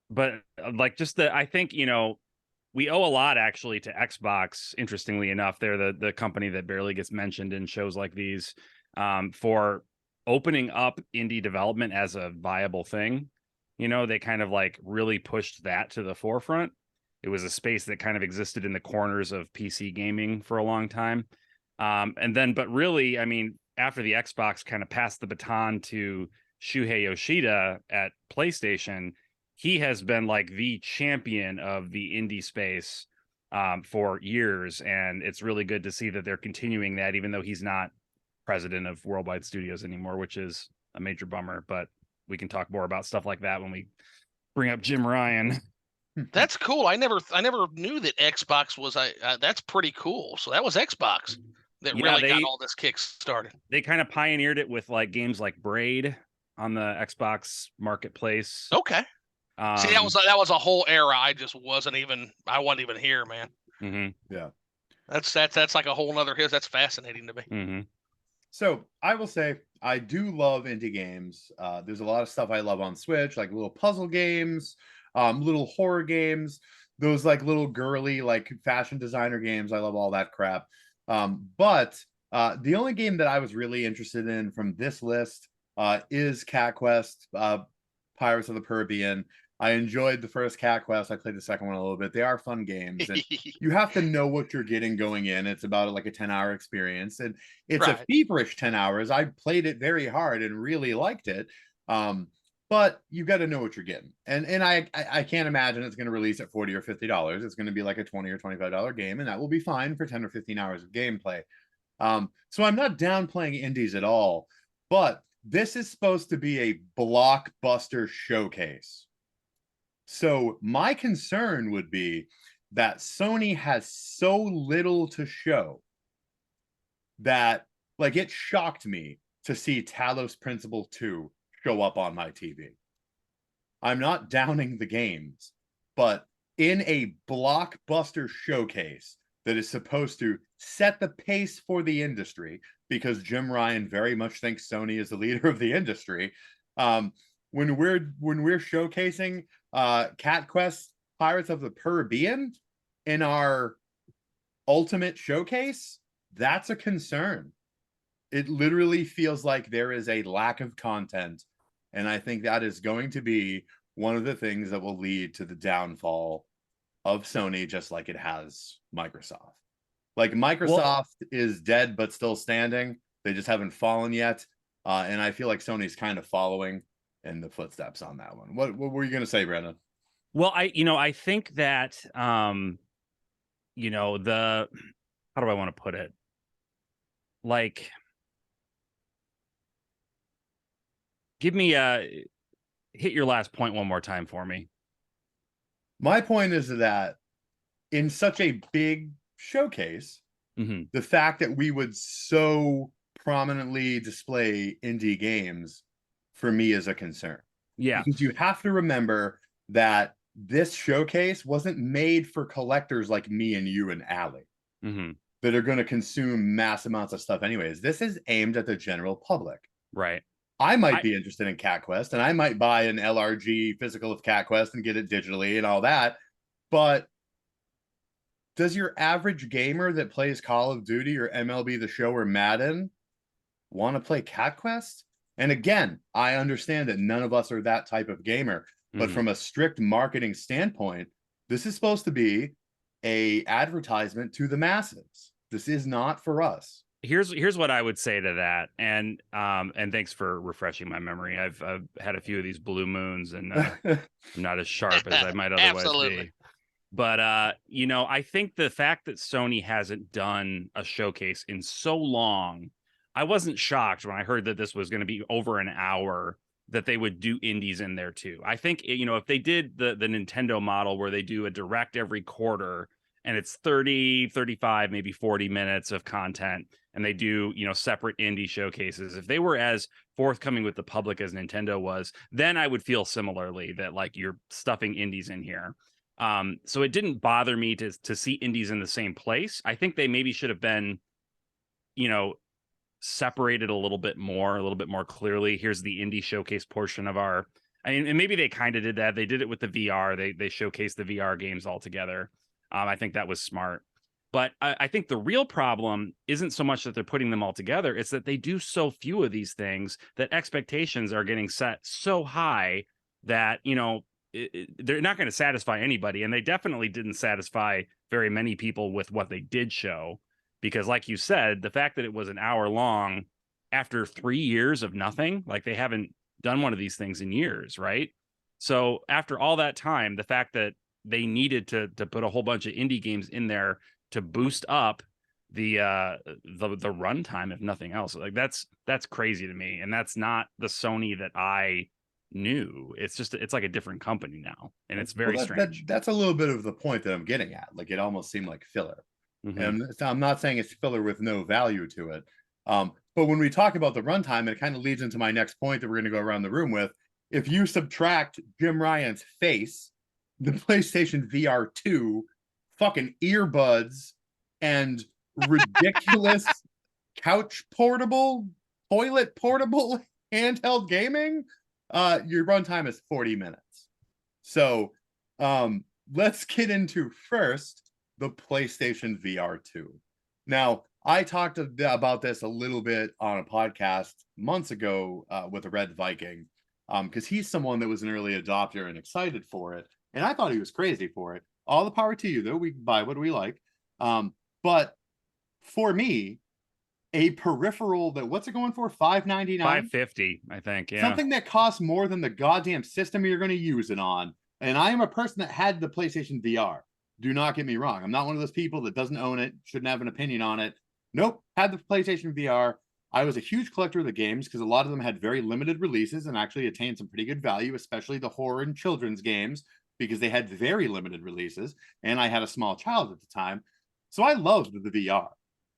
But like I think, we owe a lot actually to Xbox. Interestingly enough, they're the company that barely gets mentioned in shows like these, for opening up indie development as a viable thing. They kind of like really pushed that to the forefront. It was a space that kind of existed in the corners of PC gaming for a long time. But really, I mean, after the Xbox kind of passed the baton to Shuhei Yoshida at PlayStation, he has been like the champion of the indie space for years. And it's really good to see that they're continuing that, even though he's not president of Worldwide Studios anymore, which is a major bummer. But we can talk more about stuff like that when we bring up Jim Ryan. That's cool. I never knew that Xbox was. That's pretty cool. So that was Xbox that really got all this kick started. They kind of pioneered it with like games like Braid on the Xbox marketplace. Okay. See, that was a whole era. I wasn't even here, man. Mm-hmm. Yeah. That's like a whole nother his. That's fascinating to me. Mm-hmm. So I will say I do love indie games. There's a lot of stuff I love on Switch, like little puzzle games, little horror games, those like little girly like fashion designer games. I love all that crap. But the only game that I was really interested in from this list is Cat Quest, Pirates of the Caribbean. I enjoyed the first Cat Quest. I played the second one a little bit. They are fun games, and you have to know what you're getting going in. It's about like a 10-hour experience, and it's a feverish 10 hours. I played it very hard and really liked it. But you got to know what you're getting, and I can't imagine it's going to release at $40 or $50. It's going to be like a $20 or $25 game, and that will be fine for 10 or 15 hours of gameplay. So I'm not downplaying indies at all, but this is supposed to be a blockbuster showcase. So my concern would be that Sony has so little to show that, like, it shocked me to see Talos Principle 2 show up on my TV. I'm not downing the games, but in a blockbuster showcase that is supposed to set the pace for the industry, because Jim Ryan very much thinks Sony is the leader of the industry. When we're showcasing Cat Quest Pirates of the Caribbean in our ultimate showcase, that's a concern. It literally feels like there is a lack of content, and I think that is going to be one of the things that will lead to the downfall of Sony, just like it has Microsoft. Like, Microsoft is dead but still standing. They just haven't fallen yet, and I feel like Sony's kind of following in the footsteps on that one. What were you going to say, Brandon? Well, I think that how do I want to put it? Like, hit your last point one more time for me. My point is that in such a big showcase, Mm-hmm. the fact that we would so prominently display indie games for me is a concern. Yeah. Because you have to remember that this showcase wasn't made for collectors like me and you and Alie Mm-hmm. that are going to consume mass amounts of stuff anyways. This is aimed at the general public. Right. I might be interested in Cat Quest, and I might buy an LRG physical of Cat Quest and get it digitally and all that. But does your average gamer that plays Call of Duty or MLB The Show or Madden want to play Cat Quest? And again, I understand that none of us are that type of gamer, but from a strict marketing standpoint, this is supposed to be a advertisement to the masses. This is not for us. Here's what I would say to that, and thanks for refreshing my memory. I've had a few of these blue moons, and I'm not as sharp as I might otherwise Absolutely. be. But you know, I think the fact that Sony hasn't done a showcase in so long, I wasn't shocked when I heard that this was going to be over an hour, that they would do indies in there too. I think, you know, if they did the Nintendo model where they do a direct every quarter and it's 30, 35, maybe 40 minutes of content, and they do, you know, separate indie showcases, if they were as forthcoming with the public as Nintendo was, then I would feel similarly that like you're stuffing indies in here. So it didn't bother me to see indies in the same place. I think they maybe should have been, you know, separated a little bit more clearly. Here's the indie showcase portion of our, I mean, and maybe they kind of did that. They did it with the VR. They showcased the VR games all together. I think that was smart. But I think the real problem isn't so much that they're putting them all together. It's that they do so few of these things that expectations are getting set so high that, you know, they're not going to satisfy anybody. And they definitely didn't satisfy very many people with what they did show. Because like you said, the fact that it was an hour long after 3 years of nothing, like they haven't done one of these things in years, right? So after all that time, the fact that they needed to put a whole bunch of indie games in there to boost up the runtime, if nothing else, like that's crazy to me. And that's not the Sony that I knew. It's like a different company now, and it's very strange. That's a little bit of the point that I'm getting at. Like it almost seemed like filler. And I'm not saying it's filler with no value to it. But when we talk about the runtime, it kind of leads into my next point that we're going to go around the room with. If you subtract Jim Ryan's face, the PlayStation VR 2, fucking earbuds, and ridiculous couch portable, toilet portable handheld gaming, your runtime is 40 minutes. So let's get into first the PlayStation VR 2. Now, I talked about this a little bit on a podcast months ago with a Red Viking, because he's someone that was an early adopter and excited for it. And I thought he was crazy for it. All the power to you, though. We can buy what we like. But for me, a peripheral that, what's it going for? $599? $550, I think. Yeah. Something that costs more than the goddamn system you're going to use it on. And I am a person that had the PlayStation VR. Do not get me wrong. I'm not one of those people that doesn't own it, shouldn't have an opinion on it. Nope. Had the PlayStation VR. I was a huge collector of the games because a lot of them had very limited releases and actually attained some pretty good value, especially the horror and children's games, because they had very limited releases. And I had a small child at the time. So I loved the VR.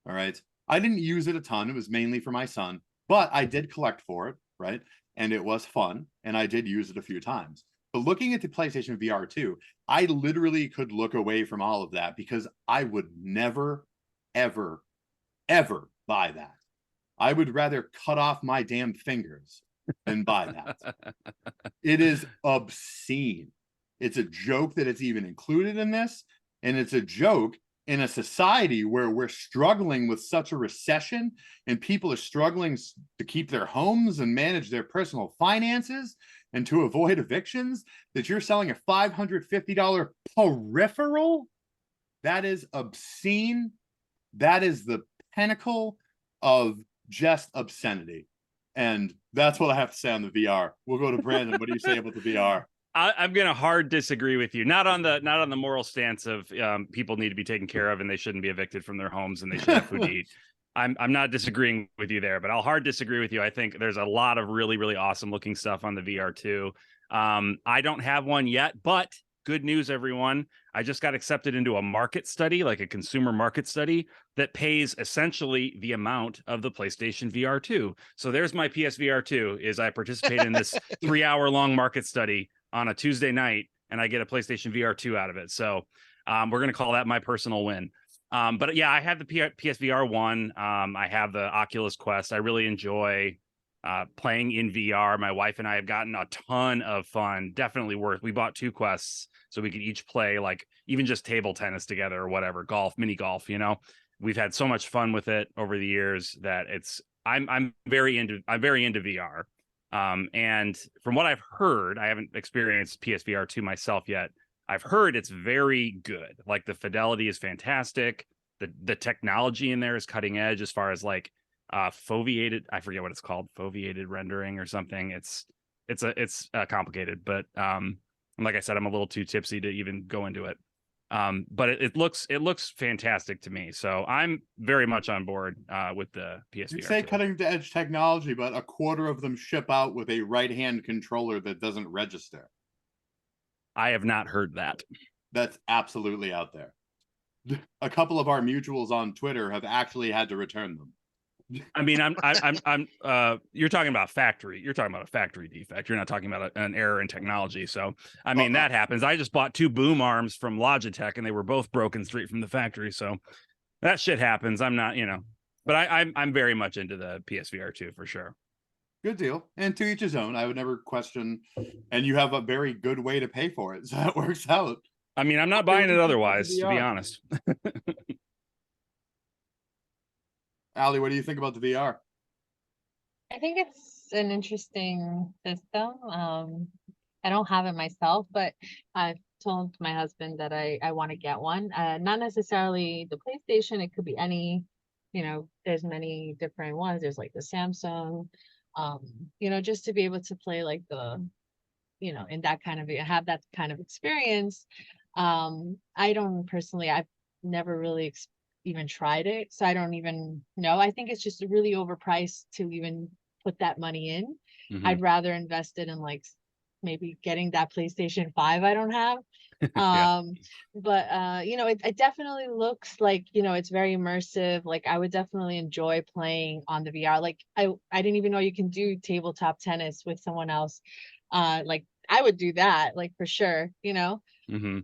All right. I didn't use it a ton. It was mainly for my son, but I did collect for it. Right. And it was fun. And I did use it a few times. But looking at the PlayStation VR 2, I literally could look away from all of that because I would never, ever, ever buy that. I would rather cut off my damn fingers than buy that. It is obscene. It's a joke that it's even included in this. And it's a joke in a society where we're struggling with such a recession and people are struggling to keep their homes and manage their personal finances and to avoid evictions, that you're selling a $550 peripheral. That is obscene. That is the pinnacle of just obscenity. And that's what I have to say on the VR. We'll go to Brandon. What do you say about the VR? I'm going to hard disagree with you. Not on the moral stance of people need to be taken care of and they shouldn't be evicted from their homes and they should have food to eat. I'm not disagreeing with you there, but I'll hard disagree with you. I think there's a lot of really, really awesome looking stuff on the VR 2. I don't have one yet, but good news, everyone. I just got accepted into a market study, like a consumer market study that pays essentially the amount of the PlayStation VR 2. So there's my PSVR 2 is I participate in this 3-hour-long market study on a Tuesday night, and I get a PlayStation VR 2 out of it. So we're going to call that my personal win. But yeah, I have the PSVR 1. I have the Oculus Quest. I really enjoy playing in VR. My wife and I have gotten a ton of fun. Definitely worth. We bought 2 quests so we could each play, like, even just table tennis together or whatever, golf, mini golf. We've had so much fun with it over the years that I'm very into VR. And from what I've heard, I haven't experienced PSVR 2 myself yet. I've heard it's very good. Like, the fidelity is fantastic. The technology in there is cutting edge as far as like foveated, I forget what it's called, foveated rendering or something. It's complicated, but like I said, I'm a little too tipsy to even go into it. But it looks fantastic to me. So I'm very much on board with the PSVR. You say cutting edge technology, but a quarter of them ship out with a right-hand controller that doesn't register. I have not heard that. That's absolutely out there. A couple of our mutuals on Twitter have actually had to return them. I mean, you're talking about factory. You're talking about a factory defect. You're not talking about an error in technology. So, I mean, that happens. I just bought 2 boom arms from Logitech, and they were both broken straight from the factory. So, that shit happens. I'm not, but I'm very much into the PSVR 2 for sure. Good deal. And to each his own. I would never question. And you have a very good way to pay for it, so that works out. I mean, I'm not buying it otherwise, to be honest. Alie, what do you think about the VR? I think it's an interesting system. I don't have it myself, but I've told my husband that I want to get one. Not necessarily the PlayStation. It could be any, there's many different ones. There's like the Samsung, just to be able to play like in that kind of, have that kind of experience. I don't personally, I've never really even tried it, so I don't even know. I think it's just really overpriced to even put that money in. Mhm. I'd rather invest it in like maybe getting that PlayStation 5 I don't have. Yeah. But it definitely looks like, it's very immersive. Like, I would definitely enjoy playing on the VR. Like, I didn't even know you can do tabletop tennis with someone else. Like, I would do that, like, for sure, Mm-hmm.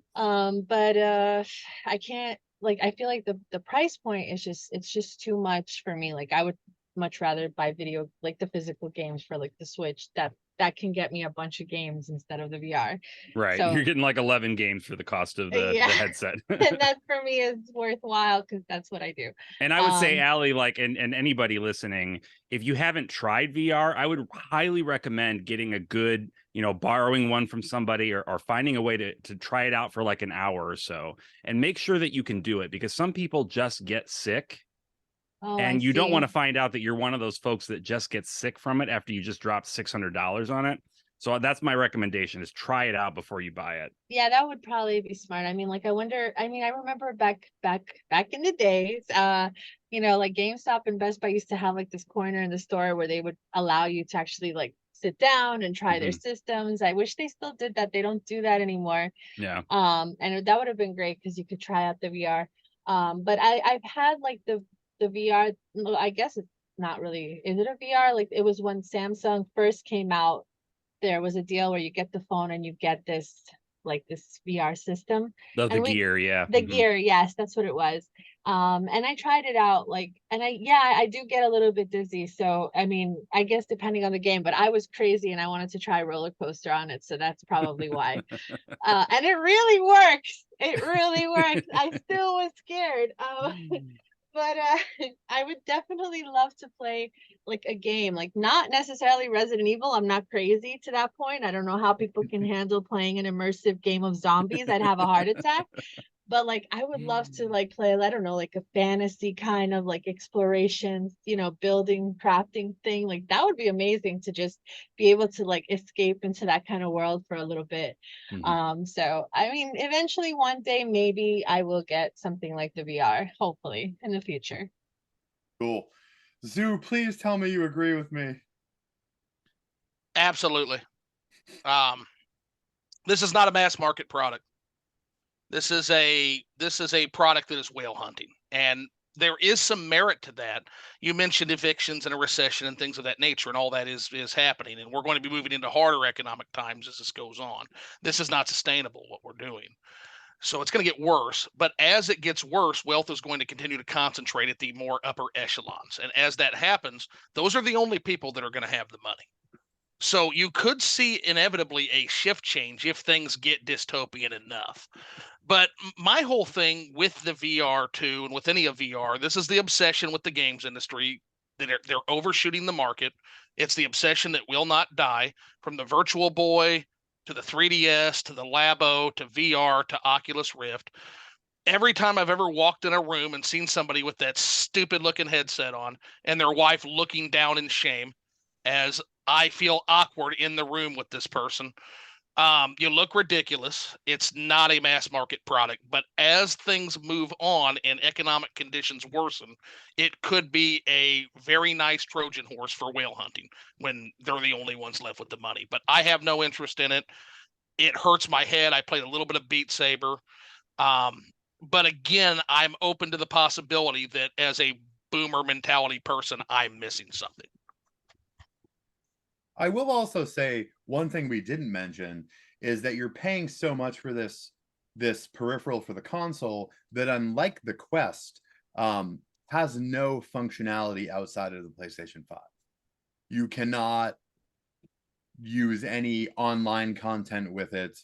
but I can't, like, I feel like the price point is it's just too much for me. Like, I would much rather buy like the physical games for like the Switch that can get me a bunch of games instead of the VR. Right. So, you're getting like 11 games for the cost of the headset. And that for me is worthwhile because that's what I do. And I would say, Alie, like, and anybody listening, if you haven't tried VR, I would highly recommend getting a good, borrowing one from somebody or finding a way to try it out for like an hour or so, and make sure that you can do it, because some people just get sick. And you don't want to find out that you're one of those folks that just gets sick from it after you just dropped $600 on it. So that's my recommendation, is try it out before you buy it. Yeah, that would probably be smart. I mean, like, I remember back in the days, like GameStop and Best Buy used to have like this corner in the store where they would allow you to actually like sit down and try their systems. I wish they still did that. They don't do that anymore. Yeah. And that would have been great because you could try out the VR. But I've had like the VR, I guess it's not really, is it a VR? Like, it was when Samsung first came out, there was a deal where you get the phone and you get this VR system. The gear, yeah. The gear, yes, that's what it was. And I tried it out, like, and I do get a little bit dizzy. So, I mean, I guess depending on the game, but I was crazy and I wanted to try roller coaster on it. So that's probably why. And it really works. It really works. I still was scared. But I would definitely love to play like a game, like not necessarily Resident Evil. I'm not crazy to that point. I don't know how people can handle playing an immersive game of zombies. I'd have a heart attack. But like, I would love to like play, I don't know, like a fantasy kind of like exploration, building, crafting thing. Like, that would be amazing to just be able to like escape into that kind of world for a little bit. So I mean, eventually one day maybe I will get something like the VR, hopefully in the future. Cool. Zoo, please tell me you agree with me. Absolutely. This is not a mass market product. This is a product that is whale hunting, and there is some merit to that. You mentioned evictions and a recession and things of that nature, and all that is happening, and we're going to be moving into harder economic times as this goes on. This is not sustainable, what we're doing. So it's going to get worse, but as it gets worse, wealth is going to continue to concentrate at the more upper echelons. And as that happens, those are the only people that are going to have the money. So you could see inevitably a shift change if things get dystopian enough. But my whole thing with the VR too, and with any of VR, this is the obsession with the games industry. They're overshooting the market. It's the obsession that will not die, from the Virtual Boy to the 3DS to the Labo to VR to Oculus Rift. Every time I've ever walked in a room and seen somebody with that stupid looking headset on and their wife looking down in shame as I feel awkward in the room with this person, you look ridiculous. It's not a mass market product, but as things move on and economic conditions worsen, it could be a very nice Trojan horse for whale hunting when they're the only ones left with the money. But I have no interest in it. It hurts my head. I played a little bit of Beat Saber. But again, I'm open to the possibility that as a boomer mentality person, I'm missing something. I will also say one thing we didn't mention is that you're paying so much for this peripheral for the console that, unlike the Quest, has no functionality outside of the PlayStation 5. You cannot use any online content with it.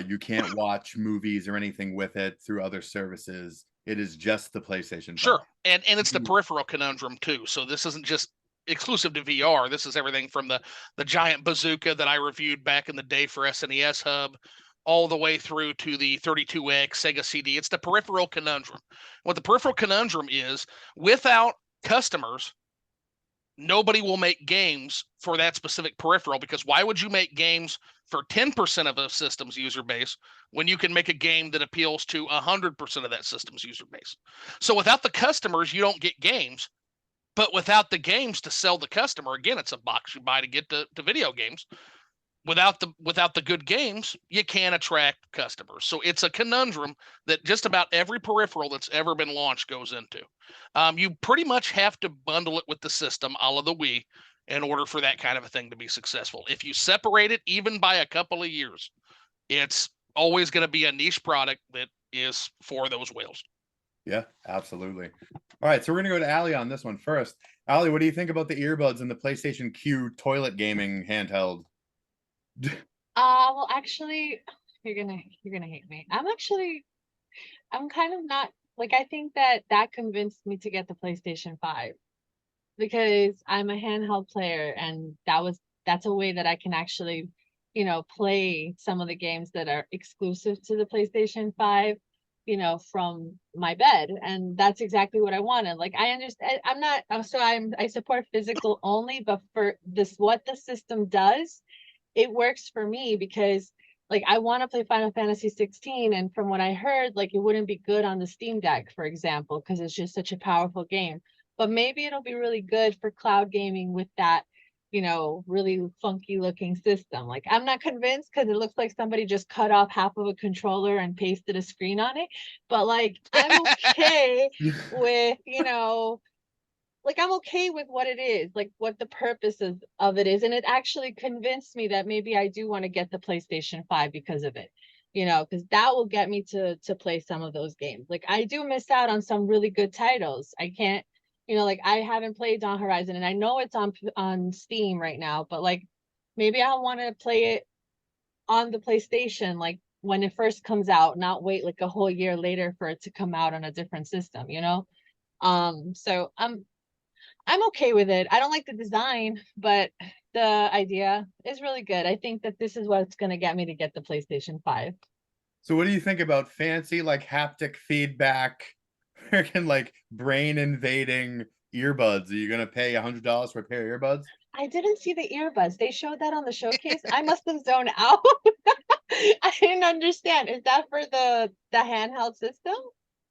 You can't watch movies or anything with it through other services. It is just the PlayStation 5. Sure, and it's the peripheral conundrum too. So this isn't just exclusive to VR. This is everything from the giant bazooka that I reviewed back in the day for SNES Hub, all the way through to the 32X Sega CD. It's the peripheral conundrum. What the peripheral conundrum is, without customers, nobody will make games for that specific peripheral, because why would you make games for 10% of a system's user base when you can make a game that appeals to 100% of that system's user base? So without the customers, you don't get games. But without the games to sell the customer, again, it's a box you buy to get to video games. Without the good games, you can't attract customers. So it's a conundrum that just about every peripheral that's ever been launched goes into. You pretty much have to bundle it with the system, a la the Wii, in order for that kind of a thing to be successful. If you separate it even by a couple of years, it's always going to be a niche product that is for those whales. Yeah, absolutely. All right, so we're going to go to Alie on this one first. Alie, what do you think about the earbuds and the PlayStation Q toilet gaming handheld? Well, actually, you're gonna hate me. I'm kind of not, like, I think that convinced me to get the PlayStation 5, because I'm a handheld player, and that's a way that I can actually, play some of the games that are exclusive to the PlayStation 5, from my bed. And that's exactly what I wanted. Like, I understand, I support physical only, but for this, what the system does, it works for me, because like I want to play Final Fantasy 16, and from what I heard, like it wouldn't be good on the Steam Deck, for example, because it's just such a powerful game. But maybe it'll be really good for cloud gaming with that, really funky looking system. Like, I'm not convinced, because it looks like somebody just cut off half of a controller and pasted a screen on it. But like, I'm okay with, like, I'm okay with what it is, like what the purpose of it is. And it actually convinced me that maybe I do want to get the PlayStation 5 because of it, because that will get me to play some of those games. Like, I do miss out on some really good titles. I can't, like, I haven't played Dawn Horizon, and I know it's on Steam right now, but like, maybe I want to play it on the PlayStation, like when it first comes out, not wait like a whole year later for it to come out on a different system, so I'm okay with it. I don't like the design, but the idea is really good. I think that this is what's going to get me to get the PlayStation 5. So what do you think about fancy, like, haptic feedback, freaking like brain invading earbuds? Are you going to pay $100 for a pair of earbuds? I didn't see the earbuds. They showed that on the showcase. I must have zoned out. I didn't understand. Is that for the handheld system?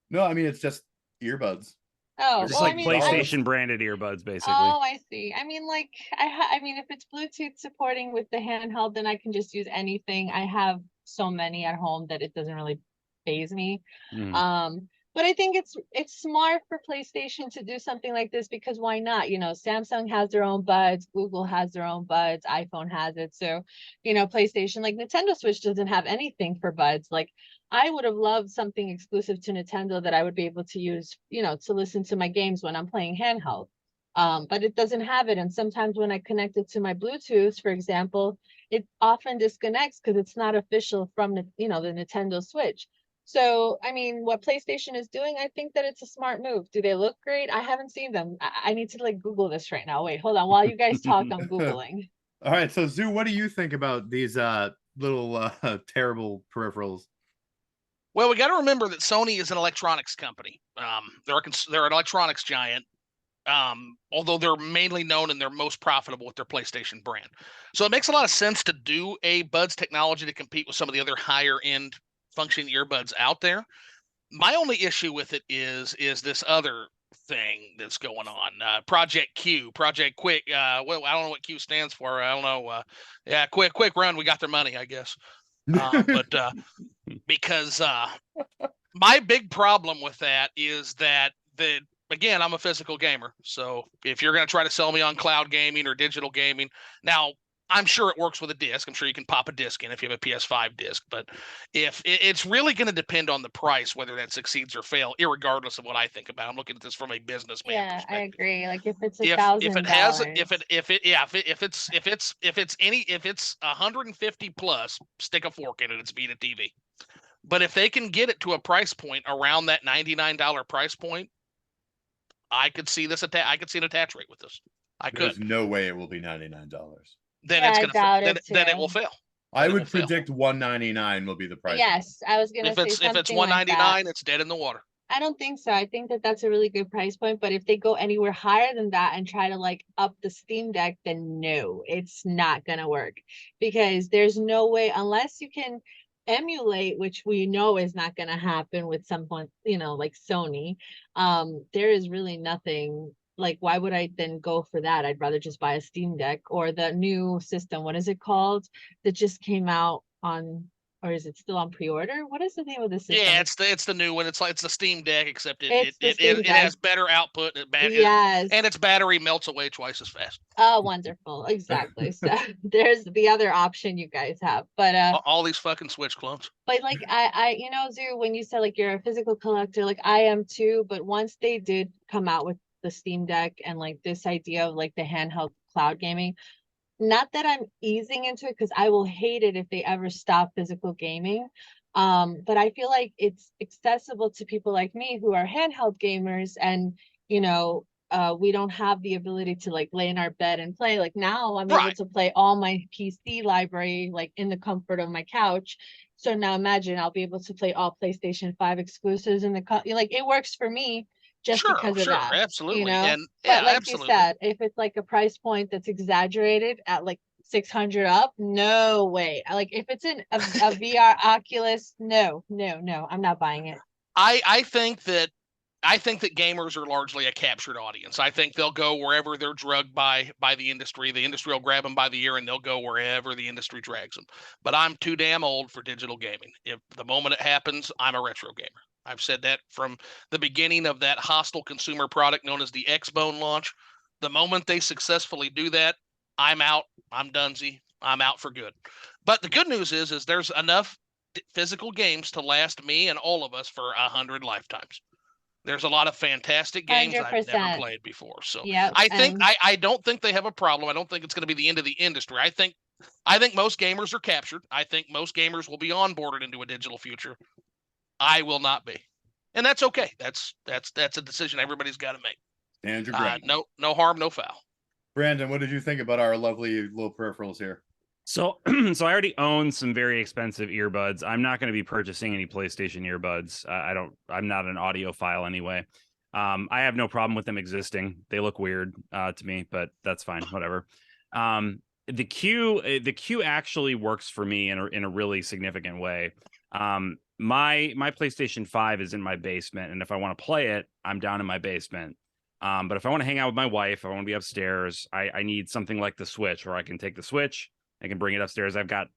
No, I mean, it's just earbuds. Oh, It's well, like I mean, PlayStation branded earbuds, basically. Oh, I see. I mean, like, I mean, if it's Bluetooth supporting with the handheld, then I can just use anything. I have so many at home that it doesn't really faze me. Mhm. But I think it's smart for PlayStation to do something like this, because why not? You know, Samsung has their own buds, Google has their own buds, iPhone has it. So, you know, PlayStation, like Nintendo Switch doesn't have anything for buds. Like I would have loved something exclusive to Nintendo that I would be able to use, you know, to listen to my games when I'm playing handheld. But it doesn't have it. And sometimes when I connect it to my Bluetooth, for example, it often disconnects because it's not official from the, you know, the Nintendo Switch. So, I mean, what PlayStation is doing, I think that it's a smart move. Do they look great? I haven't seen them. I need to like Google this right now. Wait, hold on. While you guys talk, I'm Googling. All right, so Zoo, what do you think about these little terrible peripherals? Well, we got to remember that Sony is an electronics company. They're an electronics giant. Although they're mainly known and they're most profitable with their PlayStation brand. So it makes a lot of sense to do a Buds technology to compete with some of the other higher end functioning earbuds out there. My only issue with it is this other thing that's going on. Project Q, Project Quick. Well, I don't know what Q stands for. I don't know. Yeah, quick run. We got their money, I guess. But because my big problem with that is that again, I'm a physical gamer. So if you're going to try to sell me on cloud gaming or digital gaming, now I'm sure it works with a disc. I'm sure you can pop a disc in if you have a PS5 disc, but if it's really going to depend on the price, whether that succeeds or fail, irregardless of what I think about. I'm looking at this from a businessman Yeah, I perspective. agree. Like if it's If it has $1,000. if it's 150 plus, stick a fork in it. It's Vita TV. But if they can get it to a price point around that $99 price point, I could see this I could see an attach rate with this. I could. There's no way it will be $99. Then Yeah, it's I gonna doubt then it then it too. will fail. I Then it will would fail. predict $199 will be the price. Yes, I was gonna say If it's something like that. $199, it's dead in the water. I don't think so. I think that that's a really good price point, but if they go anywhere higher than that and try to like up the Steam Deck, then no, it's not gonna work, because there's no way, unless you can emulate, which we know is not gonna happen with someone, you know, like Sony. There is really nothing. Like, why would I then go for that? I'd rather just buy a Steam Deck or the new system. What is it called? That just came out on, or is it still on pre-order? What is the name of the system? Yeah, it's the new one. It's like it's the Steam Deck, except It's the Steam it Deck. has better output Yes. and its battery melts away twice as fast. Oh, wonderful. Exactly. So there's the other option you guys have. But All these fucking Switch clones. but like you know, Zoo, when you said like you're a physical collector, like I am too, but once they did come out with the Steam Deck and like this idea of like the handheld cloud gaming, not that I'm easing into it, because I will hate it if they ever stop physical gaming. But I feel like it's accessible to people like me who are handheld gamers, and you know, we don't have the ability to like lay in our bed and play. Like now I'm able Right. to play all my PC library like in the comfort of my couch. So now imagine I'll be able to play all PlayStation 5 exclusives in the like it works for me just because of that, you Absolutely. know. And But yeah, like you absolutely. said, if it's like a price point that's exaggerated at like 600 up, no way. Like if it's in a VR Oculus, no, I'm not buying it. I think that gamers are largely a captured audience. I think they'll go wherever they're drugged by the industry. The industry will grab them by the ear and they'll go wherever the industry drags them. But I'm too damn old for digital gaming. If the moment it happens, I'm a retro gamer. I've said that from the beginning of that hostile consumer product known as the Xbone launch. The moment they successfully do that, I'm out. I'm donesy. I'm out for good. But the good news is there's enough physical games to last me and all of us for 100 lifetimes. There's a lot of fantastic games I've never 100%. played before. So Yep. I don't think they have a problem. I don't think it's going to be the end of the industry. I think most gamers are captured. I think most gamers will be onboarded into a digital future. I will not be. And that's okay. That's a decision everybody's got to make. Stand your ground. No harm, no foul. Brandon, what did you think about our lovely little peripherals here? So, so I already own some very expensive earbuds. I'm not going to be purchasing any PlayStation earbuds. I'm not an audiophile anyway. I have no problem with them existing. They look weird to me, but that's fine. Whatever. The Q actually works for me in a really significant way. My PlayStation 5 is in my basement, and if I want to play it, I'm down in my basement. But if I want to hang out with my wife, I want to be upstairs, I need something like the Switch, where I can take the Switch, I can bring it upstairs. I've got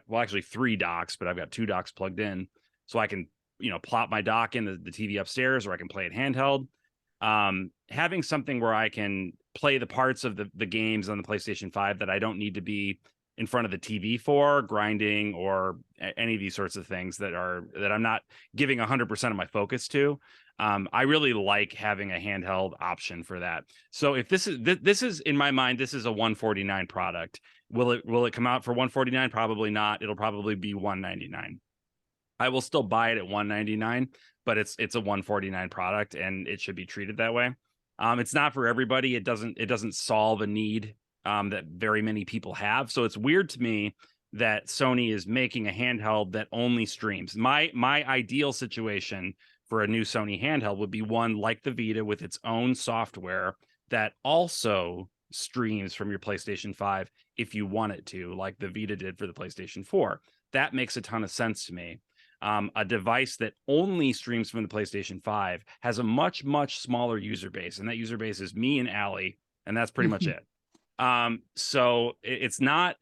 well, actually 3 docks, but I've got 2 docks plugged in, so I can, you know, plop my dock in the TV upstairs, or I can play it handheld. Having something where I can play the parts of the games on the PlayStation 5 that I don't need to be in front of the TV for grinding or any of these sorts of things that I'm not giving 100% of my focus to. I really like having a handheld option for that. So if this is in my mind, this is a $149 product. Will it come out for $149? Probably not. It'll probably be $199. I will still buy it at $199, but it's a $149 product, and it should be treated that way. It's not for everybody. It doesn't solve a need that very many people have. So it's weird to me that Sony is making a handheld that only streams. My ideal situation for a new Sony handheld would be one like the Vita with its own software that also streams from your PlayStation 5 if you want it to, like the Vita did for the PlayStation 4. That makes a ton of sense to me. A device that only streams from the PlayStation 5 has a much, much smaller user base, and that user base is me and Alie, and that's pretty much it. So it's not.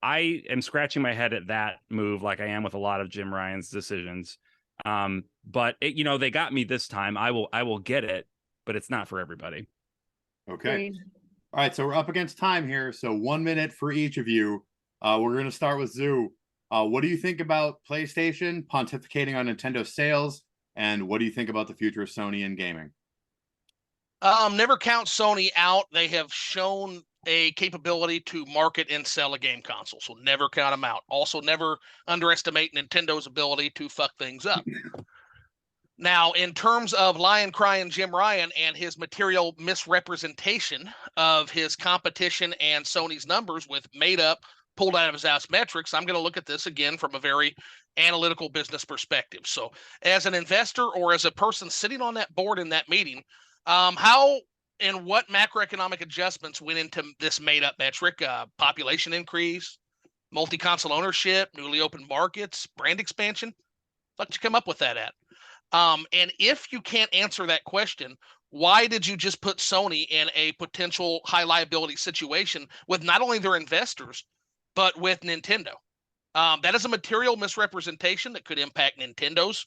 I am scratching my head at that move, like I am with a lot of Jim Ryan's decisions. But you know, they got me this time. I will get it, but it's not for everybody. Okay. Agreed. All right, so we're up against time here. So 1 minute for each of you. We're going to start with Zoo. What do you think about PlayStation pontificating on Nintendo sales? And what do you think about the future of Sony in gaming? Never count Sony out. They have shown a capability to market and sell a game console, so never count them out. Also, never underestimate Nintendo's ability to fuck things up. Now, in terms of Lion Crying Jim Ryan and his material misrepresentation of his competition and Sony's numbers with made up, pulled out of his ass metrics, I'm going to look at this again from a very analytical business perspective. So as an investor or as a person sitting on that board in that meeting, how and what macroeconomic adjustments went into this made up metric? Population increase, multi-console ownership, newly opened markets, brand expansion. What you come up with that at? And if you can't answer that question, why did you just put Sony in a potential high liability situation with not only their investors, but with Nintendo? That is a material misrepresentation that could impact Nintendo's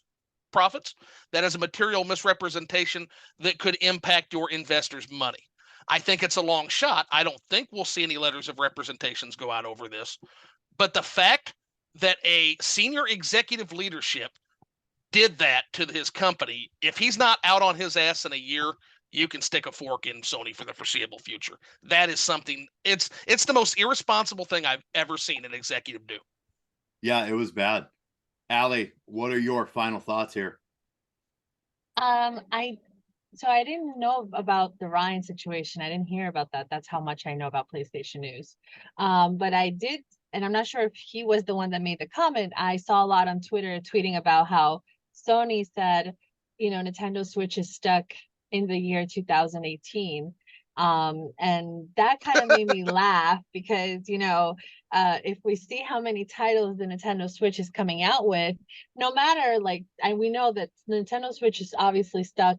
profits. That is a material misrepresentation that could impact your investors' money. I think it's a long shot. I don't think we'll see any letters of representations go out over this. But the fact that a senior executive leadership did that to his company, if he's not out on his ass in a year, you can stick a fork in Sony for the foreseeable future. That is something, it's the most irresponsible thing I've ever seen an executive do. Yeah, it was bad. Alie, what are your final thoughts here? I didn't know about the Ryan situation. I didn't hear about that. That's how much I know about PlayStation news. But I did, and I'm not sure if he was the one that made the comment. I saw a lot on Twitter tweeting about how Sony said, you know, Nintendo Switch is stuck in the year 2018. And that kind of made me laugh because, you know, if we see how many titles the Nintendo Switch is coming out with, no matter we know that Nintendo Switch is obviously stuck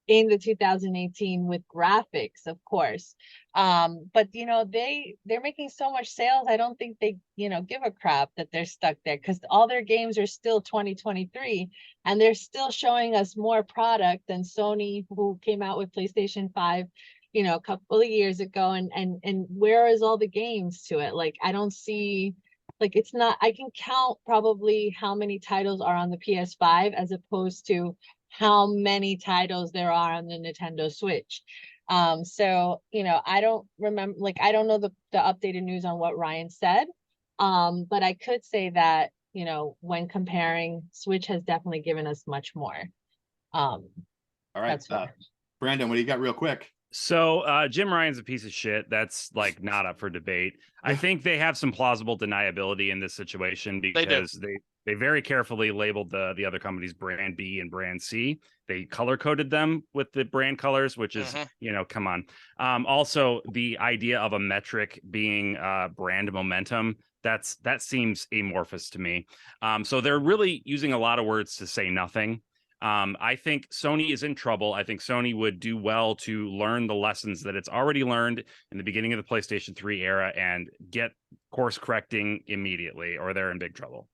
in the 2018 with graphics, of course. But you know, they're making so much sales. I don't think they, you know, give a crap that they're stuck there because all their games are still 2023 and they're still showing us more product than Sony, who came out with PlayStation 5, you know, a couple of years ago. And where is all the games to it? Like, I don't see, like, it's not, I can count probably how many titles are on the PS5 as opposed to how many titles there are on the Nintendo Switch. So, you know, I don't remember, like, I don't know the updated news on what Ryan said. But I could say that, you know, when comparing, Switch has definitely given us much more. All right. Brandon, what do you got real quick? So Jim Ryan's a piece of shit. That's like not up for debate. I think they have some plausible deniability in this situation because they very carefully labeled the other companies brand B and brand C. They color coded them with the brand colors, which is, you know, come on. Also, the idea of a metric being brand momentum, that seems amorphous to me. So they're really using a lot of words to say nothing. I think Sony is in trouble. I think Sony would do well to learn the lessons that it's already learned in the beginning of the PlayStation 3 era and get course correcting immediately, or they're in big trouble.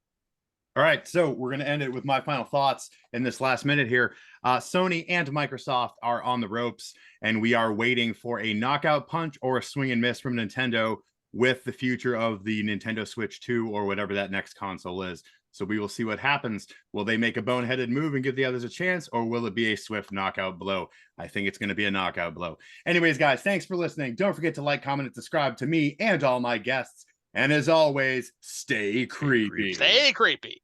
All right, so we're going to end it with my final thoughts in this last minute here. Sony and Microsoft are on the ropes, and we are waiting for a knockout punch or a swing and miss from Nintendo with the future of the Nintendo Switch 2 or whatever that next console is. So we will see what happens. Will they make a boneheaded move and give the others a chance, or will it be a swift knockout blow? I think it's going to be a knockout blow. Anyways, guys, thanks for listening. Don't forget to like, comment, and subscribe to me and all my guests. And as always, stay creepy. Stay creepy.